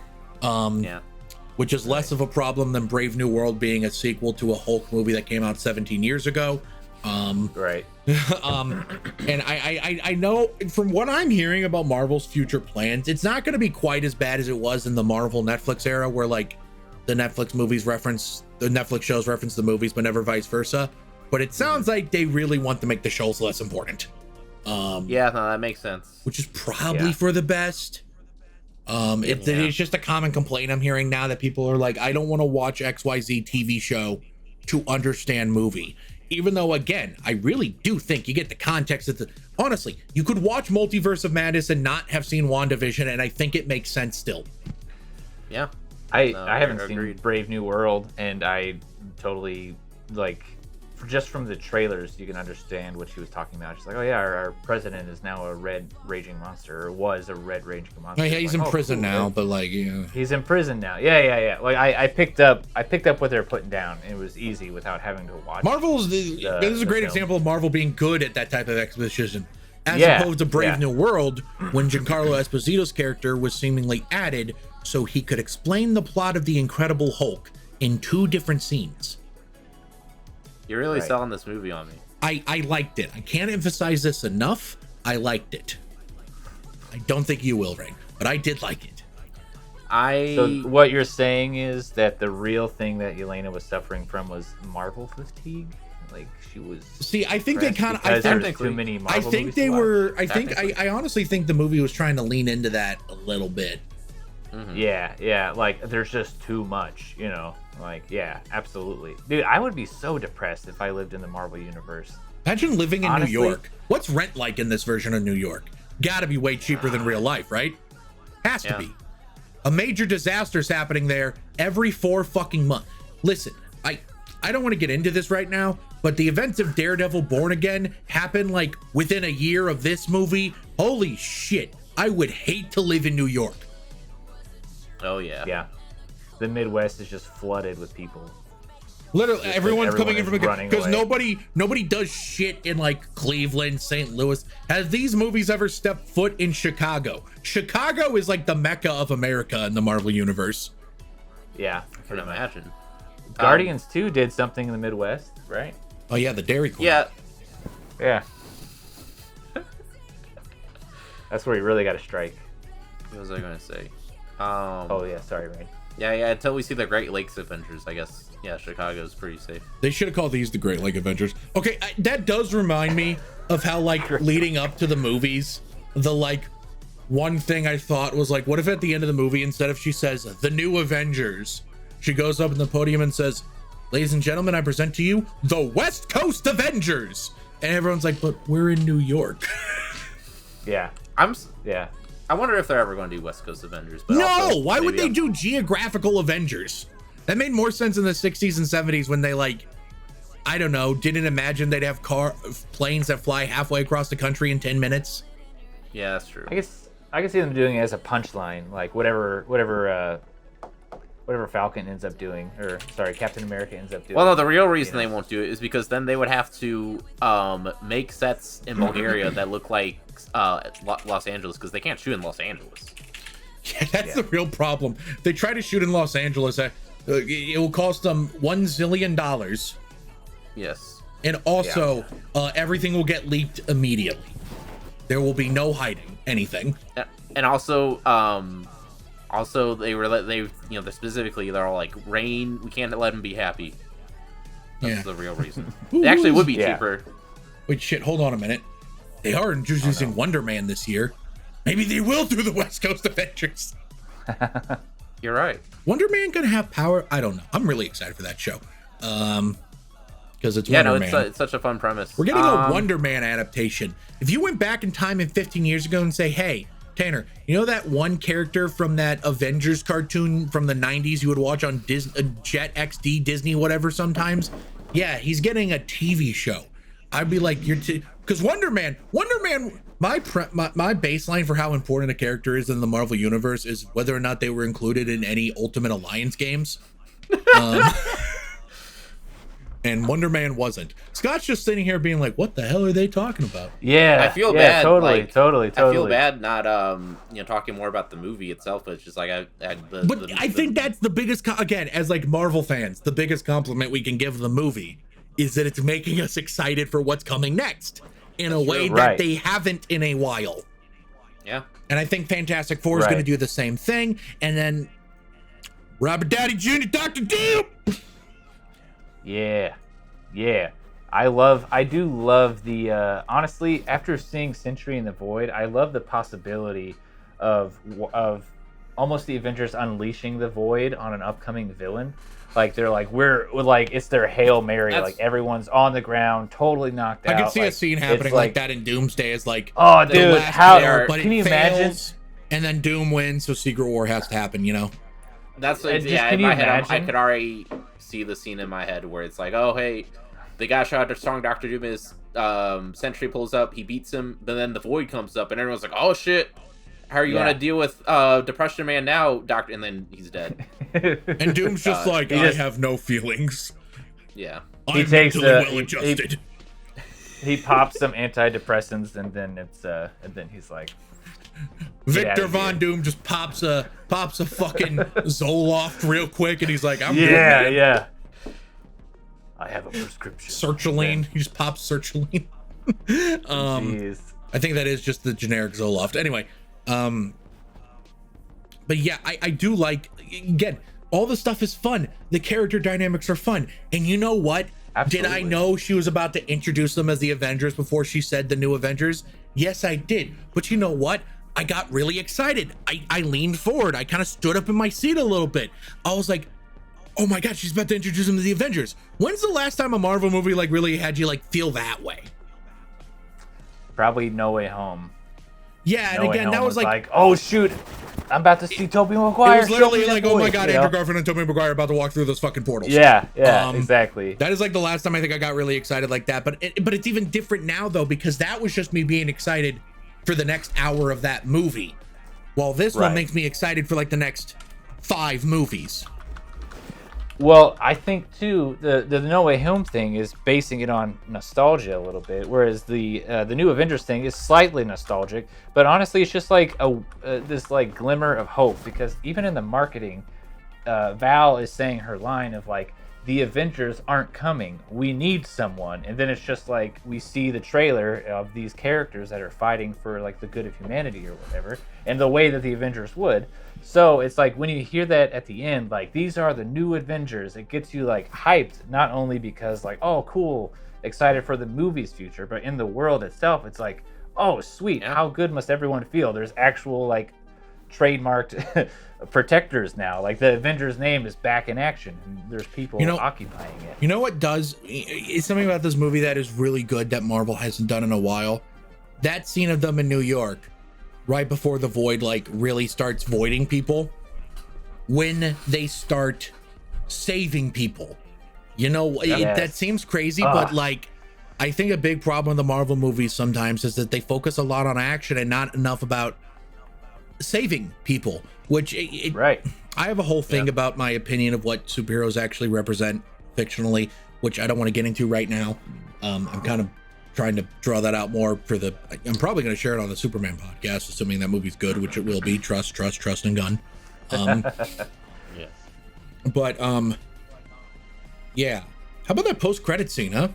Which is less of a problem than Brave New World being a sequel to a Hulk movie that came out 17 years ago. Right. And I know from what I'm hearing about Marvel's future plans, it's not going to be quite as bad as it was in the Marvel Netflix era, where like the Netflix shows reference the movies, but never vice versa. But it sounds like they really want to make the shows less important. Yeah, no, that makes sense. Which is probably for the best. It's just a common complaint I'm hearing now that people are like, I don't want to watch XYZ TV show to understand movie. Even though, again, I really do think you get the context of honestly, you could watch Multiverse of Madness and not have seen WandaVision, and I think it makes sense still. Yeah. I haven't seen Brave New World, and I totally, like, just from the trailers, you can understand what she was talking about. She's like, oh yeah, our president is now a red raging monster, or was a red raging monster. Oh, yeah, he's like, in prison cool, now, right? but like, yeah. He's in prison now. Yeah. Like I picked up what they're putting down. It was easy without having to watch. This is a great example of Marvel being good at that type of exposition, as opposed to Brave New World, when Giancarlo Esposito's character was seemingly added so he could explain the plot of the Incredible Hulk in 2 different scenes. You're really selling this movie on me. I liked it. I can't emphasize this enough. I liked it. I don't think you will, Rein, but I did like it. So what you're saying is that the real thing that Yelena was suffering from was Marvel fatigue? Like she was. See, I think they kind of. I think too many Marvel movies to watch. I honestly think the movie was trying to lean into that a little bit. Mm-hmm. Yeah. Like there's just too much, you know. Like, yeah, absolutely. Dude, I would be so depressed if I lived in the Marvel universe. Imagine living in New York. What's rent like in this version of New York? Gotta be way cheaper than real life, right? Has to be. A major disaster's happening there every 4 fucking months. Listen, I don't want to get into this right now, but the events of Daredevil Born Again happen like within a year of this movie. Holy shit. I would hate to live in New York. Oh, yeah. Yeah. The Midwest is just flooded with people. Literally, everyone's coming in from because away. nobody does shit in like Cleveland, St. Louis. Has these movies ever stepped foot in Chicago? Chicago is like the Mecca of America in the Marvel universe. Yeah, I can imagine. Guardians 2 did something in the Midwest, right? Oh yeah, the Dairy Queen. Yeah. That's where you really got to strike. What was I going to say? Oh yeah, sorry, Rein. Yeah, until we see the Great Lakes Avengers, I guess. Yeah, Chicago's pretty safe. They should have called these the Great Lake Avengers. Okay, that does remind me of how, like, leading up to the movies, the, like, one thing I thought was, like, what if at the end of the movie, instead of she says, the new Avengers, she goes up in the podium and says, ladies and gentlemen, I present to you, the West Coast Avengers! And everyone's like, but we're in New York. Yeah. I wonder if they're ever going to do West Coast Avengers. But no, also, why would they do geographical Avengers? That made more sense in the 60s and 70s when they, like, I don't know, didn't imagine they'd have planes that fly halfway across the country in 10 minutes. Yeah, that's true. I can see them doing it as a punchline, like whatever Falcon ends up doing, or sorry, Captain America ends up doing. Well, no, the real reason they won't do it is because then they would have to make sets in Bulgaria that look like Los Angeles, because they can't shoot in Los Angeles. Yeah, that's the real problem. They try to shoot in Los Angeles. It will cost them $1 zillion. Yes. And also, everything will get leaked immediately. There will be no hiding anything. And also, they're specifically, they're all like, Rein, we can't let him be happy. That's the real reason. It actually would be cheaper. Wait, shit, hold on a minute. They are introducing Wonder Man this year. Maybe they will do the West Coast Avengers. You're right. Wonder Man gonna have power? I don't know. I'm really excited for that show. Because it's Wonder Man. It's such a fun premise. We're getting a Wonder Man adaptation. If you went back in time 15 years ago and say, hey, Tanner, you know that one character from that Avengers cartoon from the 90s you would watch on Jet XD, Disney, whatever sometimes? Yeah, he's getting a TV show. I'd be like, because Wonder Man, my baseline for how important a character is in the Marvel Universe is whether or not they were included in any Ultimate Alliance games. And Wonder Man wasn't. Scott's just sitting here being like, what the hell are they talking about? Yeah, I feel bad. Totally. I feel bad not talking more about the movie itself, but it's just like I think that's the biggest again, as like Marvel fans, the biggest compliment we can give the movie is that it's making us excited for what's coming next in a way that they haven't in a while. Yeah. And I think Fantastic Four is going to do the same thing, and then Robert Downey Jr., Dr. Doom. Yeah. I do love the honestly, after seeing Sentry in the Void, I love the possibility of almost the Avengers unleashing the Void on an upcoming villain. Like they're like, it's their Hail Mary. Like everyone's on the ground, totally knocked out. I can see a scene happening like that in Doomsday. Is like, oh dude, can you imagine? And then Doom wins, so Secret War has to happen. You know, that's like, in my head, I could already see the scene in my head where it's like, oh hey, the guy shot a strong Dr. Doom is Sentry pulls up, he beats him, but then the Void comes up and everyone's like, oh shit, how are you gonna deal with Depression Man now, Doctor? And then he's dead. And Doom's just like, I have no feelings. Yeah, I'm mentally well adjusted. He pops some antidepressants and then he's like, Victor Von Doom just pops a fucking Zoloft real quick, and he's like, I'm good. Yeah. I have a prescription. Sertraline. He just pops Sertraline. Jeez. I think that is just the generic Zoloft. Anyway, but yeah, I do like, again, all the stuff is fun. The character dynamics are fun. And you know what? Absolutely. Did I know she was about to introduce them as the Avengers before she said the new Avengers? Yes, I did. But you know what? I got really excited. I leaned forward. I kind of stood up in my seat a little bit. I was like, oh my God, she's about to introduce them to the Avengers. When's the last time a Marvel movie like really had you like feel that way? Probably No Way Home. Yeah, and again, that was like, oh shoot, I'm about to see Tobey Maguire. It was literally like, oh my God, Andrew Garfield and Tobey Maguire are about to walk through those fucking portals. Yeah, exactly. That is like the last time I think I got really excited like that. But it's even different now though, because that was just me being excited for the next hour of that movie, while this one makes me excited for like the next 5 movies. Well, I think too the No Way Home thing is basing it on nostalgia a little bit, whereas the new Avengers thing is slightly nostalgic. But honestly, it's just like this like glimmer of hope, because even in the marketing, Val is saying her line of like, the Avengers aren't coming, we need someone. And then it's just like we see the trailer of these characters that are fighting for like the good of humanity or whatever, and the way that the Avengers would. So it's like when you hear that at the end, like these are the new Avengers, it gets you like hyped, not only because like, oh cool, excited for the movie's future, but in the world itself, it's like, oh sweet, how good must everyone feel? There's actual like trademarked protectors now. Like the Avengers name is back in action, and there's people occupying it. You know what does? It's something about this movie that is really good that Marvel hasn't done in a while. That scene of them in New York, right before the Void like really starts voiding people, when they start saving people. You know, that seems crazy, but like, I think a big problem with the Marvel movies sometimes is that they focus a lot on action and not enough about saving people, which I have a whole thing about my opinion of what superheroes actually represent fictionally, which I don't want to get into right now. I'm kind of trying to draw that out more for I'm probably going to share it on the Superman podcast, assuming that movie's good, which it will be. Trust and gun. But yeah, how about that post-credit scene, huh?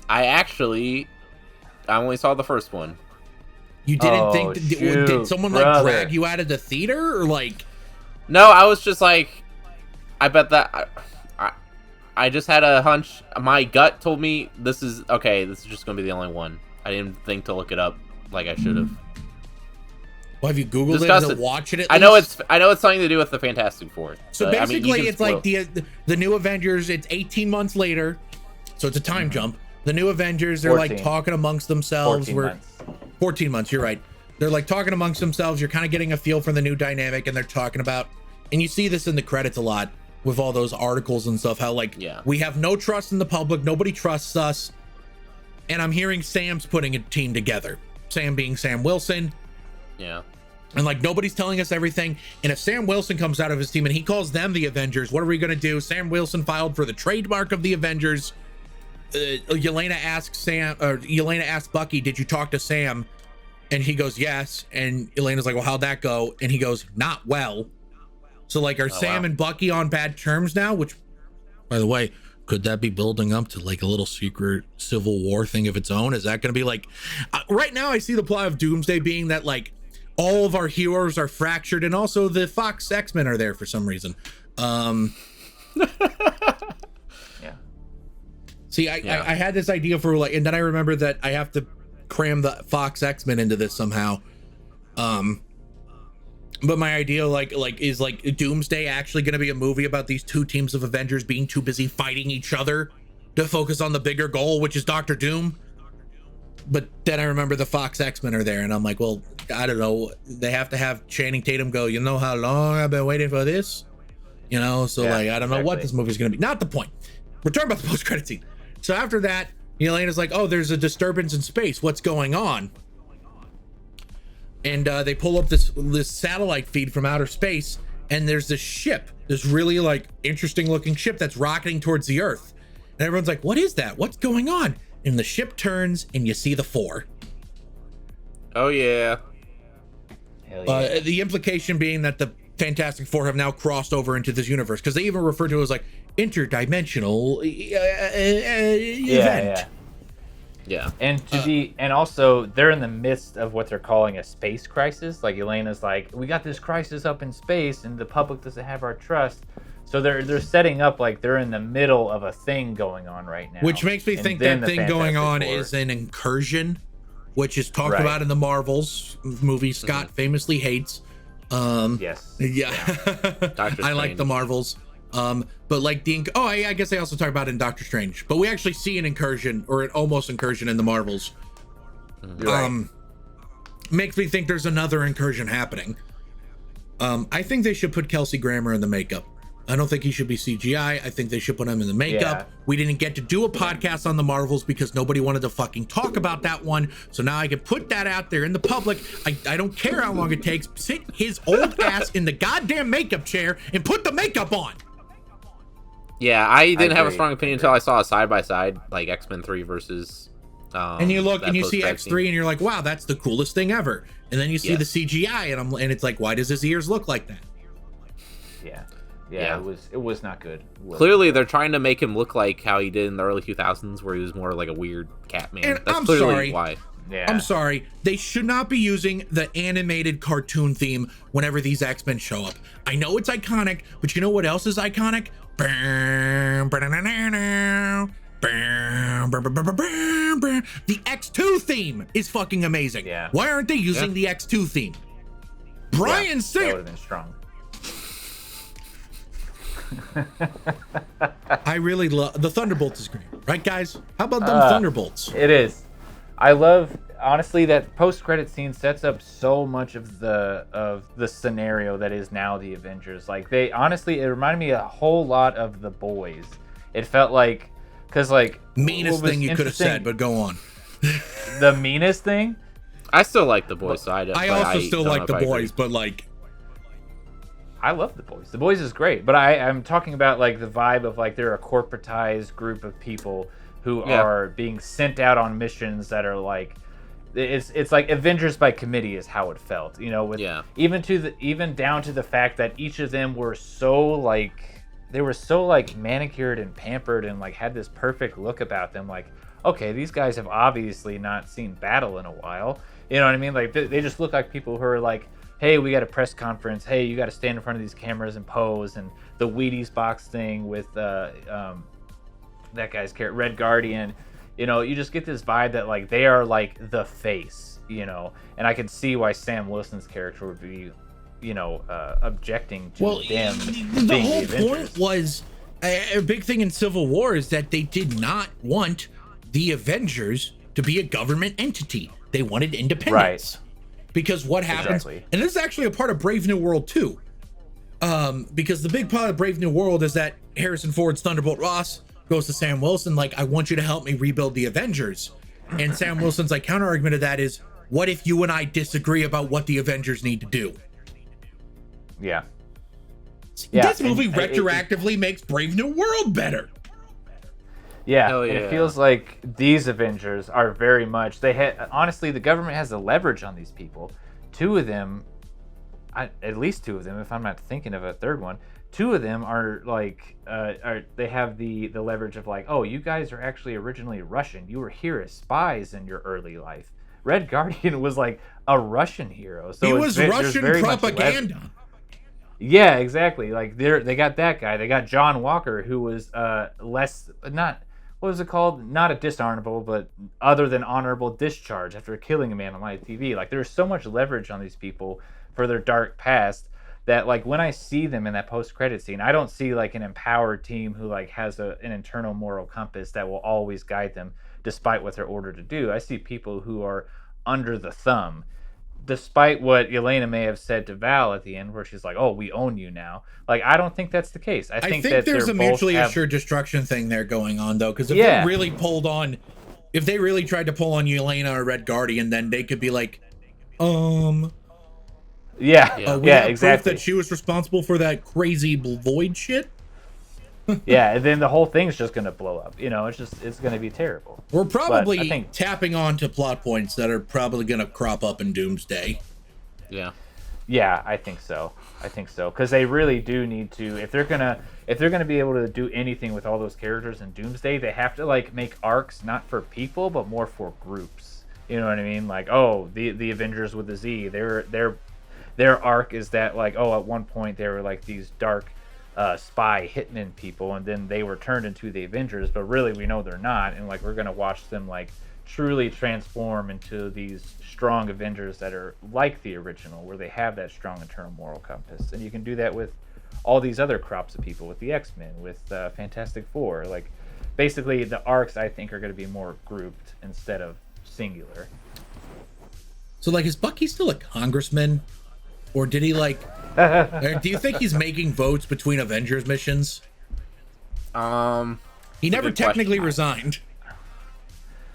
I only saw the first one. You didn't think did someone like drag you out of the theater, or like? No, I was just like, I bet that I just had a hunch. My gut told me this is just gonna be the only one. I didn't think to look it up like I should have. Well, have you Googled Discuss it? it. Watch it. I know it's something to do with the Fantastic Four. So but, basically, I mean, it's like the new Avengers. It's 18 months later, so it's a time jump. The new Avengers, they're 14. like talking amongst themselves. 14 months. You're right. They're like talking amongst themselves. You're kind of getting a feel for the new dynamic, and they're talking about. And you see this in the credits a lot with all those articles and stuff. How like we have no trust in the public. Nobody trusts us. And I'm hearing Sam's putting a team together. Sam being Sam Wilson. Yeah. And like nobody's telling us everything. And if Sam Wilson comes out of his team and he calls them the Avengers, what are we gonna do? Sam Wilson filed for the trademark of the Avengers. Yelena asks Bucky, "Did you talk to Sam?" And he goes, "Yes." And Elena's like, "Well, how'd that go?" And he goes, "Not well." So like, are Sam and Bucky on bad terms now? Which, by the way, could that be building up to like a little secret civil war thing of its own? Is that gonna be like, right now I see the plot of Doomsday being that like all of our heroes are fractured, and also the Fox X-Men are there for some reason. Yeah. See, I had this idea for like, and then I remember that I have to cram the Fox X-Men into this somehow. But my idea is Doomsday actually going to be a movie about these two teams of Avengers being too busy fighting each other to focus on the bigger goal, which is Doctor Doom. But then I remember the Fox X-Men are there, and I'm like, well, I don't know. They have to have Channing Tatum go, "You know how long I've been waiting for this?" You know, so like, I don't know what this movie's going to be. Not the point. We're talking about the post-credit scene. So after that, Yelena's like, "Oh, there's a disturbance in space. What's going on?" And they pull up this satellite feed from outer space, and there's this ship, this really like interesting looking ship that's rocketing towards the Earth. And everyone's like, "What is that? What's going on?" And the ship turns, and you see the Four. Oh yeah. Hell yeah. The implication being that the Fantastic Four have now crossed over into this universe, because they even refer to it as like interdimensional event. Yeah. And also they're in the midst of what they're calling a space crisis. Like Elena's like, "We got this crisis up in space and the public doesn't have our trust." So they're setting up like they're in the middle of a thing going on right now. Which makes me think that thing going on is an incursion, which is talked about in the Marvels movie Scott famously hates. Yes. Yeah. I like the Marvels. But like I guess they also talk about it in Doctor Strange, but we actually see an incursion or an almost incursion in the Marvels. Makes me think there's another incursion happening. I think they should put Kelsey Grammer in the makeup. I don't think he should be CGI. I think they should put him in the makeup. Yeah. We didn't get to do a podcast on the Marvels because nobody wanted to fucking talk about that one. So now I can put that out there in the public. I don't care how long it takes. Sit his old ass in the goddamn makeup chair and put the makeup on. Yeah, I didn't have a strong opinion until I saw a side-by-side, like X-Men 3 versus... and you look and you see X3 and you're like, wow, that's the coolest thing ever. And then you see the CGI and it's like, why does his ears look like that? Yeah, it was not good. Clearly, they're trying to make him look like how he did in the early 2000s, where he was more like a weird cat man. And That's I'm clearly sorry. why. Yeah. I'm sorry. They should not be using the animated cartoon theme whenever these X-Men show up. I know it's iconic, but you know what else is iconic? The X2 theme is fucking amazing. Yeah. Why aren't they using the X2 theme? Brian Singer. That would have been strong. I really love the Thunderbolts is great, right, guys? How about them Thunderbolts? It is. I love honestly that post-credit scene sets up so much of the scenario that is now the Avengers. Like it reminded me a whole lot of The Boys. It felt like meanest thing you could have said, but go on. The meanest thing. I still like The Boys side. I also still like The Boys, but like. I love The Boys. The Boys is great, but I'm talking about like the vibe of like they're a corporatized group of people who are being sent out on missions that are like it's like Avengers by committee is how it felt, you know, with even down to the fact that each of them were so manicured and pampered and like had this perfect look about them. Like, okay, these guys have obviously not seen battle in a while. You know what I mean? Like they just look like people who are like, hey, we got a press conference. Hey, you got to stand in front of these cameras and pose. And the Wheaties box thing with that guy's character, Red Guardian. You know, you just get this vibe that like they are like the face, you know, and I can see why Sam Wilson's character would be, you know, objecting to them. The whole point was a big thing in Civil War is that they did not want the Avengers to be a government entity. They wanted independence. Right. Because what happens, and this is actually a part of Brave New World too, because the big part of Brave New World is that Harrison Ford's Thunderbolt Ross goes to Sam Wilson like, I want you to help me rebuild the Avengers. And Sam Wilson's like counter argument to that is, what if you and I disagree about what the Avengers need to do? Yeah. This movie retroactively makes Brave New World better. Yeah, it feels like these Avengers are very much, honestly, the government has the leverage on these people. Two of them, at least two of them, if I'm not thinking of a third one, two of them are like, they have the leverage of like, oh, you guys are actually originally Russian. You were here as spies in your early life. Red Guardian was like a Russian hero. So he was Russian propaganda. Yeah, exactly. Like they got that guy. They got John Walker, who was what was it called? Not a dishonorable, but other than honorable discharge after killing a man on live TV. Like there's so much leverage on these people for their dark past that like when I see them in that post-credit scene, I don't see like an empowered team who like has an internal moral compass that will always guide them despite what they're ordered to do. I see people who are under the thumb, despite what Yelena may have said to Val at the end, where she's like, "Oh, we own you now." Like, I don't think that's the case. I think that there's a mutually assured destruction thing there going on, though, because if they really tried to pull on Yelena or Red Guardian, then they could be like, we have exactly. proof that she was responsible for that crazy void shit. Yeah, and then the whole thing's just gonna blow up. You know, it's gonna be terrible. We're probably tapping onto plot points that are probably gonna crop up in Doomsday. Yeah, I think so. Because they really do need to, if they're gonna be able to do anything with all those characters in Doomsday, they have to like make arcs not for people but more for groups. You know what I mean? Like, oh, the Avengers with a Z, their arc is that like, oh, at one point they were like these dark spy hitman people, and then they were turned into the Avengers, but really we know they're not, and like we're gonna watch them like truly transform into these strong Avengers that are like the original, where they have that strong internal moral compass. And you can do that with all these other crops of people, with the X-Men, with Fantastic Four. Like basically the arcs I think are going to be more grouped instead of singular. So like, is Bucky still a congressman, or did he like do you think he's making votes between Avengers missions? He never technically resigned.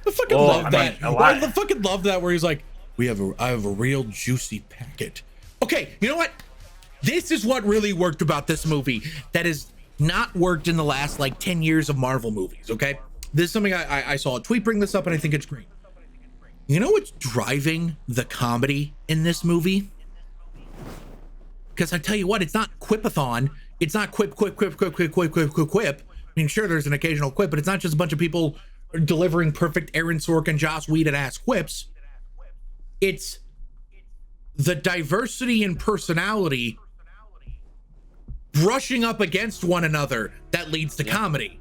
I fucking love that. I fucking love that, where he's like, I have a real juicy packet. Okay, you know what? This is what really worked about this movie that has not worked in the last like 10 years of Marvel movies, okay? This is something I saw a tweet bring this up, and I think it's great. You know what's driving the comedy in this movie? Because I tell you what, it's not quipathon. It's not quip. I mean, sure, there's an occasional quip, but it's not just a bunch of people delivering perfect Aaron Sorkin, Joss Whedon-ass quips. It's the diversity in personality brushing up against one another that leads to comedy.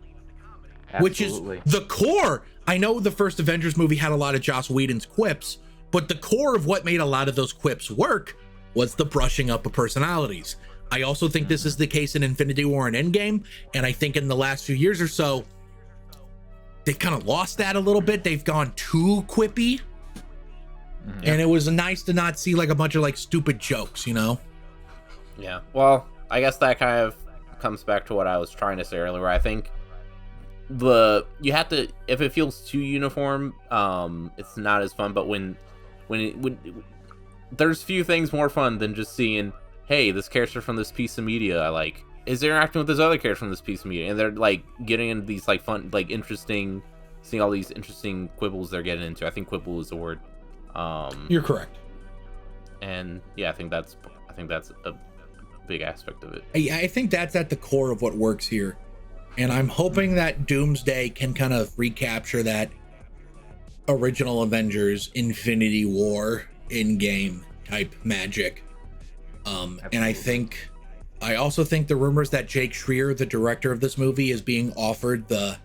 Absolutely. Which is the core. I know the first Avengers movie had a lot of Joss Whedon's quips, but the core of what made a lot of those quips work was the brushing up of personalities. I also think this is the case in Infinity War and Endgame, and I think in the last few years or so, they've kind of lost that a little bit. They've gone too quippy, and it was nice to not see like a bunch of like stupid jokes, you know? Yeah, well, I guess that kind of comes back to what I was trying to say earlier. I think you have to, if it feels too uniform, it's not as fun. But when there's few things more fun than just seeing, hey, this character from this piece of media I like is interacting with this other character from this piece of media, and they're like getting into these like fun, like interesting, seeing all these interesting quibbles they're getting into. I think quibble is the word. You're correct. And yeah, I think that's a big aspect of it. I think that's at the core of what works here, and I'm hoping that Doomsday can kind of recapture that original Avengers Infinity War in-game type magic. And I also think the rumors that Jake Schreier, the director of this movie, is being offered the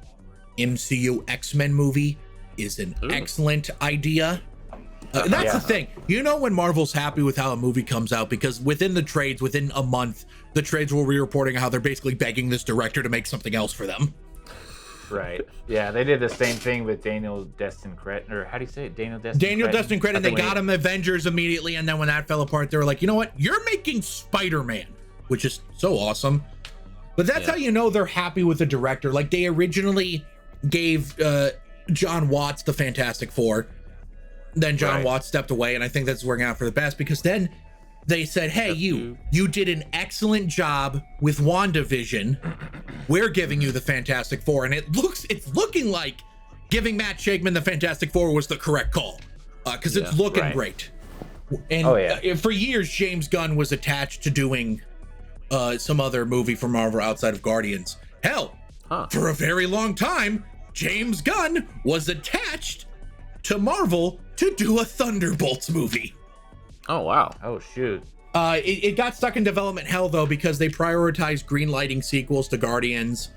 MCU X-Men movie is an excellent idea. That's the thing. You know when Marvel's happy with how a movie comes out, because within the trades, within a month, the trades will be reporting how they're basically begging this director to make something else for them. Right. Yeah, they did the same thing with Daniel Destin Cretton, or how do you say it? Daniel Destin Cretton. They got him Avengers immediately, and then when that fell apart, they were like, you know what? You're making Spider-Man, which is so awesome. But that's how you know they're happy with the director. Like, they originally gave John Watts the Fantastic Four. Then John Watts stepped away, and I think that's working out for the best, because then they said, hey, you did an excellent job with WandaVision. We're giving you the Fantastic Four. And it's looking like giving Matt Shakman the Fantastic Four was the correct call, because it's looking great. And for years, James Gunn was attached to doing some other movie for Marvel outside of Guardians. Hell, for a very long time, James Gunn was attached to Marvel to do a Thunderbolts movie. Oh, wow. Oh, shoot. It got stuck in development hell, though, because they prioritized greenlighting sequels to Guardians,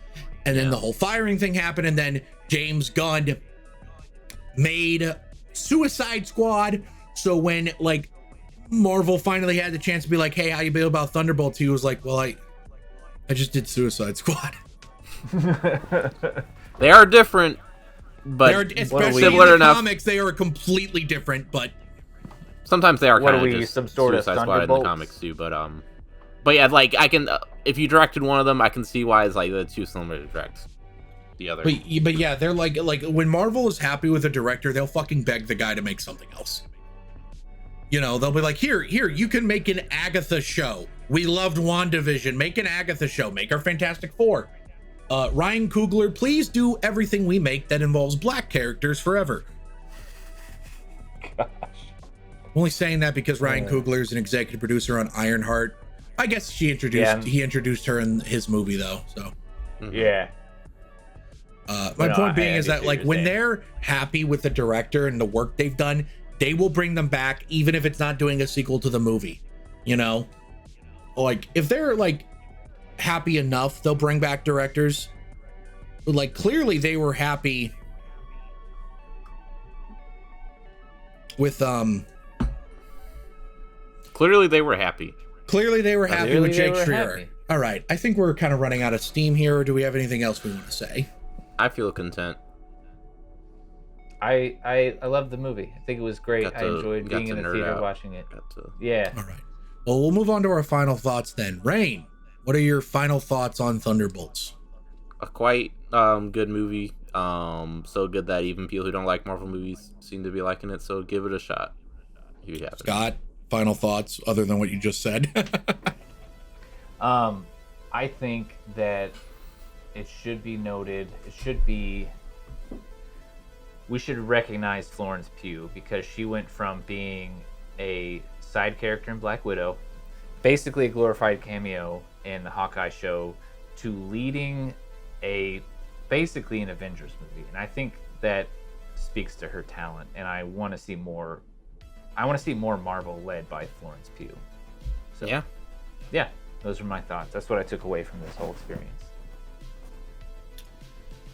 and then the whole firing thing happened, and then James Gunn made Suicide Squad. So when, like, Marvel finally had the chance to be like, hey, how you feel about Thunderbolts? He was like, well, I just did Suicide Squad. They are different, but especially similar in the enough. comics, they are completely different, but sometimes they are kind of just some sort of Suicide Squad in the comics too. But yeah, like I can, if you directed one of them, I can see why it's like the too similar to direct the other. But yeah, they're like when Marvel is happy with a director, they'll fucking beg the guy to make something else. You know, they'll be like, here, you can make an Agatha show. We loved WandaVision. Make an Agatha show. Make our Fantastic Four. Ryan Coogler, please do everything we make that involves black characters forever. Gosh. I'm only saying that because Ryan Coogler is an executive producer on Ironheart. I guess he introduced her in his movie though. So yeah. My point being is that like when they're happy with the director and the work they've done, they will bring them back even if it's not doing a sequel to the movie. You know, like if they're like happy enough, they'll bring back directors. But like clearly they were happy with Clearly they were happy with Jake Schreier. All right, I think we're kind of running out of steam here. Or do we have anything else we want to say? I feel content. I love the movie. I think it was great. I enjoyed being in the theater watching it. Yeah. All right. Well, we'll move on to our final thoughts then. Rein, what are your final thoughts on Thunderbolts? A quite good movie. So good that even people who don't like Marvel movies seem to be liking it. So give it a shot. If you have Scott, final thoughts other than what you just said? I think that it should be noted. We should recognize Florence Pugh because she went from being a side character in Black Widow, basically a glorified cameo in the Hawkeye show, to leading basically an Avengers movie. And I think that speaks to her talent, and I want to see more Marvel led by Florence Pugh. So yeah, those are my thoughts. That's what I took away from this whole experience.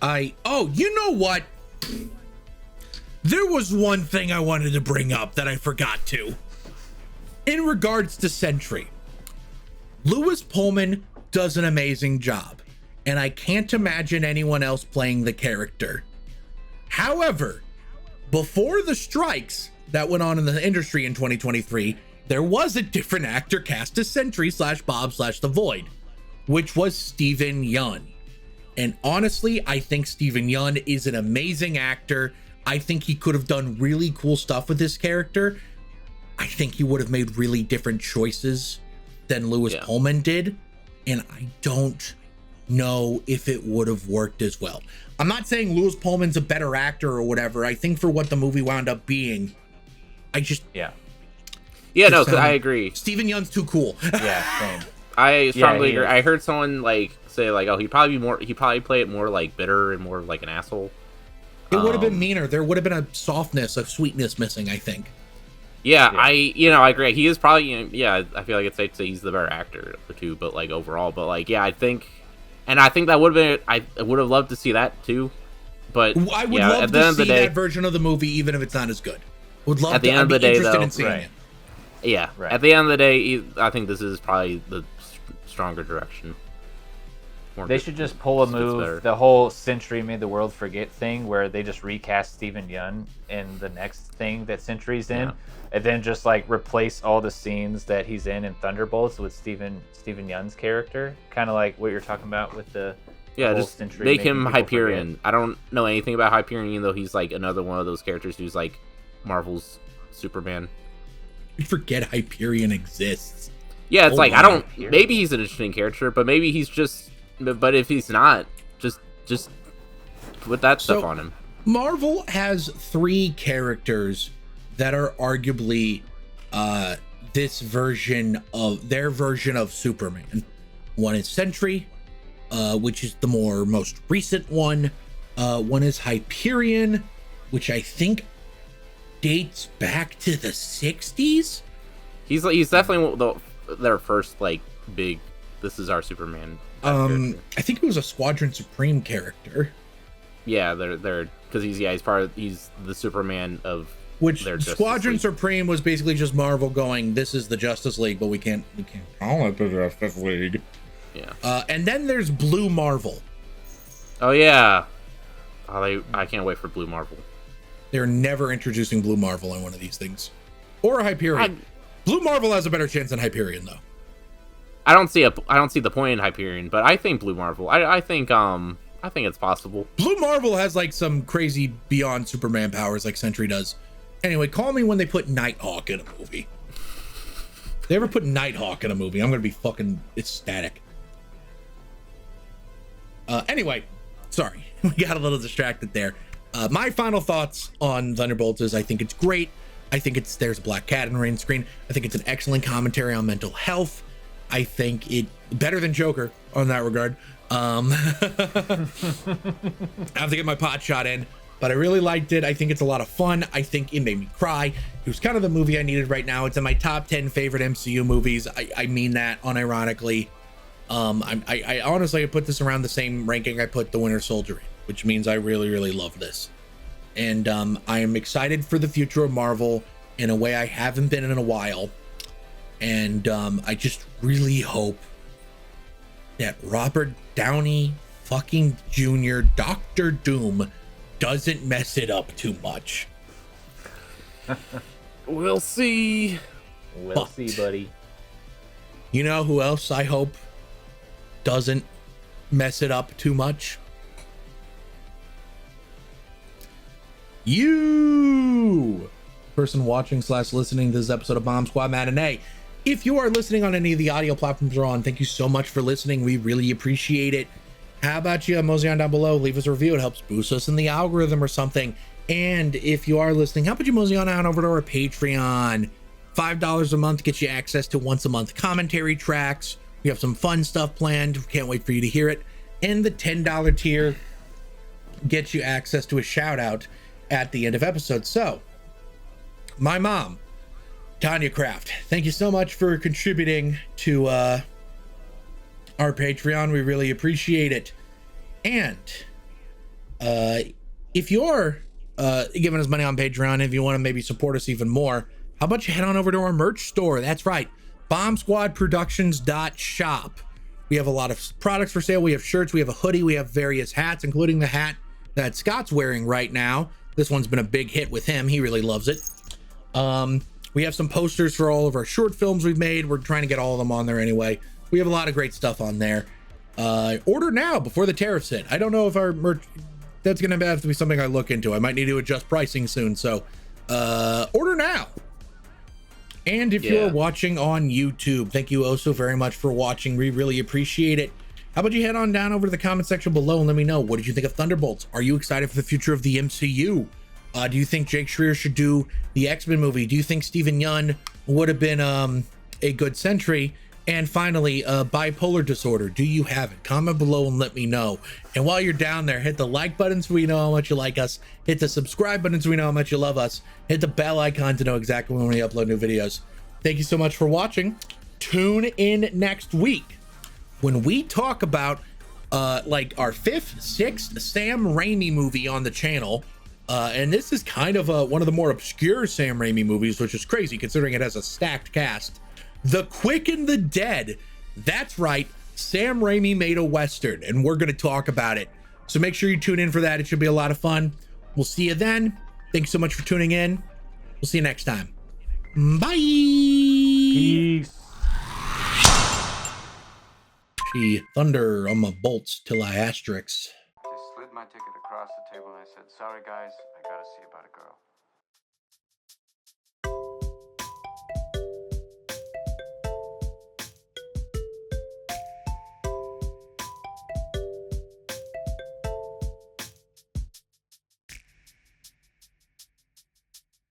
You know what? There was one thing I wanted to bring up that I forgot to. In regards to Sentry, Lewis Pullman does an amazing job, and I can't imagine anyone else playing the character. However, before the strikes that went on in the industry in 2023, there was a different actor cast as Sentry / Bob / the Void, which was Steven Yeun. And honestly, I think Steven Yeun is an amazing actor. I think he could have done really cool stuff with this character. I think he would have made really different choices than Lewis Pullman did. And I don't know if it would have worked as well. I'm not saying Lewis Pullman's a better actor or whatever. I think for what the movie wound up being, I agree. Steven Yeun's too cool. Yeah, same. I strongly agree. I heard someone say oh, he'd probably play it more like bitter and more like an asshole. It would have been meaner. There would have been a softness, a sweetness missing, I think. Yeah, I agree. He is probably, I feel like it's safe to say he's the better actor of the two, but overall, but I think that would have been, I would have loved to see that too. But I would yeah, love at the to end of the see day, that version of the movie, even if it's not as good. Would love at the to. end I'd of the be day, interested though, in seeing right. it. yeah, Right. at the end of the day, I think this is probably the stronger direction. They should just pull a Fits better. move, the whole Sentry made the world forget thing, where they just recast Steven Yeun in the next thing that Sentry's in, Yeah. and then just like replace all the scenes that he's in Thunderbolts with Steven Yeun's character, kind of like what you're talking about with the whole just Sentry make making him people Hyperion. forget. I don't know anything about Hyperion, though he's like another one of those characters who's like Marvel's Superman. You forget Hyperion exists. Yeah, it's Oh, like wow. I don't. Hyperion. Maybe he's an interesting character, but maybe he's just. But if he's not, just put that stuff on him. Marvel has 3 characters that are arguably this version of their version of Superman. One is Sentry, which is the most recent one. One is Hyperion, which I think dates back to the 60s. He's definitely their first like big. This is our Superman. character. I think it was a Squadron Supreme character. Yeah, they're because he's the Superman of Which their Justice Squadron League. Supreme was basically just Marvel going, this is the Justice League, but we can't call it the Justice League. Yeah. And then there's Blue Marvel. Oh yeah. I can't wait for Blue Marvel. They're never introducing Blue Marvel in one of these things. Or Hyperion. Blue Marvel has a better chance than Hyperion, though. I don't see the point in Hyperion, but I think Blue Marvel. I think it's possible. Blue Marvel has like some crazy beyond Superman powers like Sentry does. Anyway, call me when they put Nighthawk in a movie. If they ever put Nighthawk in a movie, I'm gonna be fucking ecstatic. Anyway, sorry, we got a little distracted there. My final thoughts on Thunderbolts is I think it's great. I think there's a black cat in the rain screen. I think it's an excellent commentary on mental health. I think it better than Joker on that regard. I have to get my pot shot in, but I really liked it. I think it's a lot of fun. I think it made me cry. It was kind of the movie I needed right now. It's in my top 10 favorite MCU movies. I mean that unironically. I honestly put this around the same ranking I put The Winter Soldier in, which means I really, really love this. And I am excited for the future of Marvel in a way I haven't been in a while. And I just really hope that Robert Downey fucking Jr. Dr. Doom doesn't mess it up too much. We'll see. We'll see, buddy. You know who else I hope doesn't mess it up too much? You! Person watching / listening to this episode of Bomb Squad Matinee. If you are listening on any of the audio platforms we're on, thank you so much for listening. We really appreciate it. How about you mosey on down below? Leave us a review. It helps boost us in the algorithm or something. And if you are listening, how about you mosey on over to our Patreon? $5 a month gets you access to once a month commentary tracks. We have some fun stuff planned. Can't wait for you to hear it. And the $10 tier gets you access to a shout out at the end of episodes. So, my mom, Tanya Kraft, thank you so much for contributing to our Patreon. We really appreciate it. And if you're giving us money on Patreon, if you want to maybe support us even more, how about you head on over to our merch store? That's right, bombsquadproductions.shop. We have a lot of products for sale. We have shirts, we have a hoodie, we have various hats, including the hat that Scott's wearing right now. This one's been a big hit with him. He really loves it. We have some posters for all of our short films we've made. We're trying to get all of them on there anyway. We have a lot of great stuff on there. Order now before the tariffs hit. I don't know if our merch, that's going to have to be something I look into. I might need to adjust pricing soon. So order now. And if you're watching on YouTube, thank you oh so very much for watching. We really appreciate it. How about you head on down over to the comment section below and let me know, what did you think of Thunderbolts? Are you excited for the future of the MCU? Do you think Jake Schreier should do the X-Men movie? Do you think Steven Yeun would have been a good Sentry? And finally, bipolar disorder. Do you have it? Comment below and let me know. And while you're down there, hit the like button so we know how much you like us. Hit the subscribe button so we know how much you love us. Hit the bell icon to know exactly when we upload new videos. Thank you so much for watching. Tune in next week when we talk about like our 5th, 6th Sam Raimi movie on the channel. And this is kind of one of the more obscure Sam Raimi movies, which is crazy considering it has a stacked cast. The Quick and the Dead. That's right. Sam Raimi made a Western, and we're going to talk about it. So make sure you tune in for that. It should be a lot of fun. We'll see you then. Thanks so much for tuning in. We'll see you next time. Bye. Peace. She thunder on my bolts till I asterisk. Just slid my ticket across the table and I said, sorry guys, I gotta see about a girl.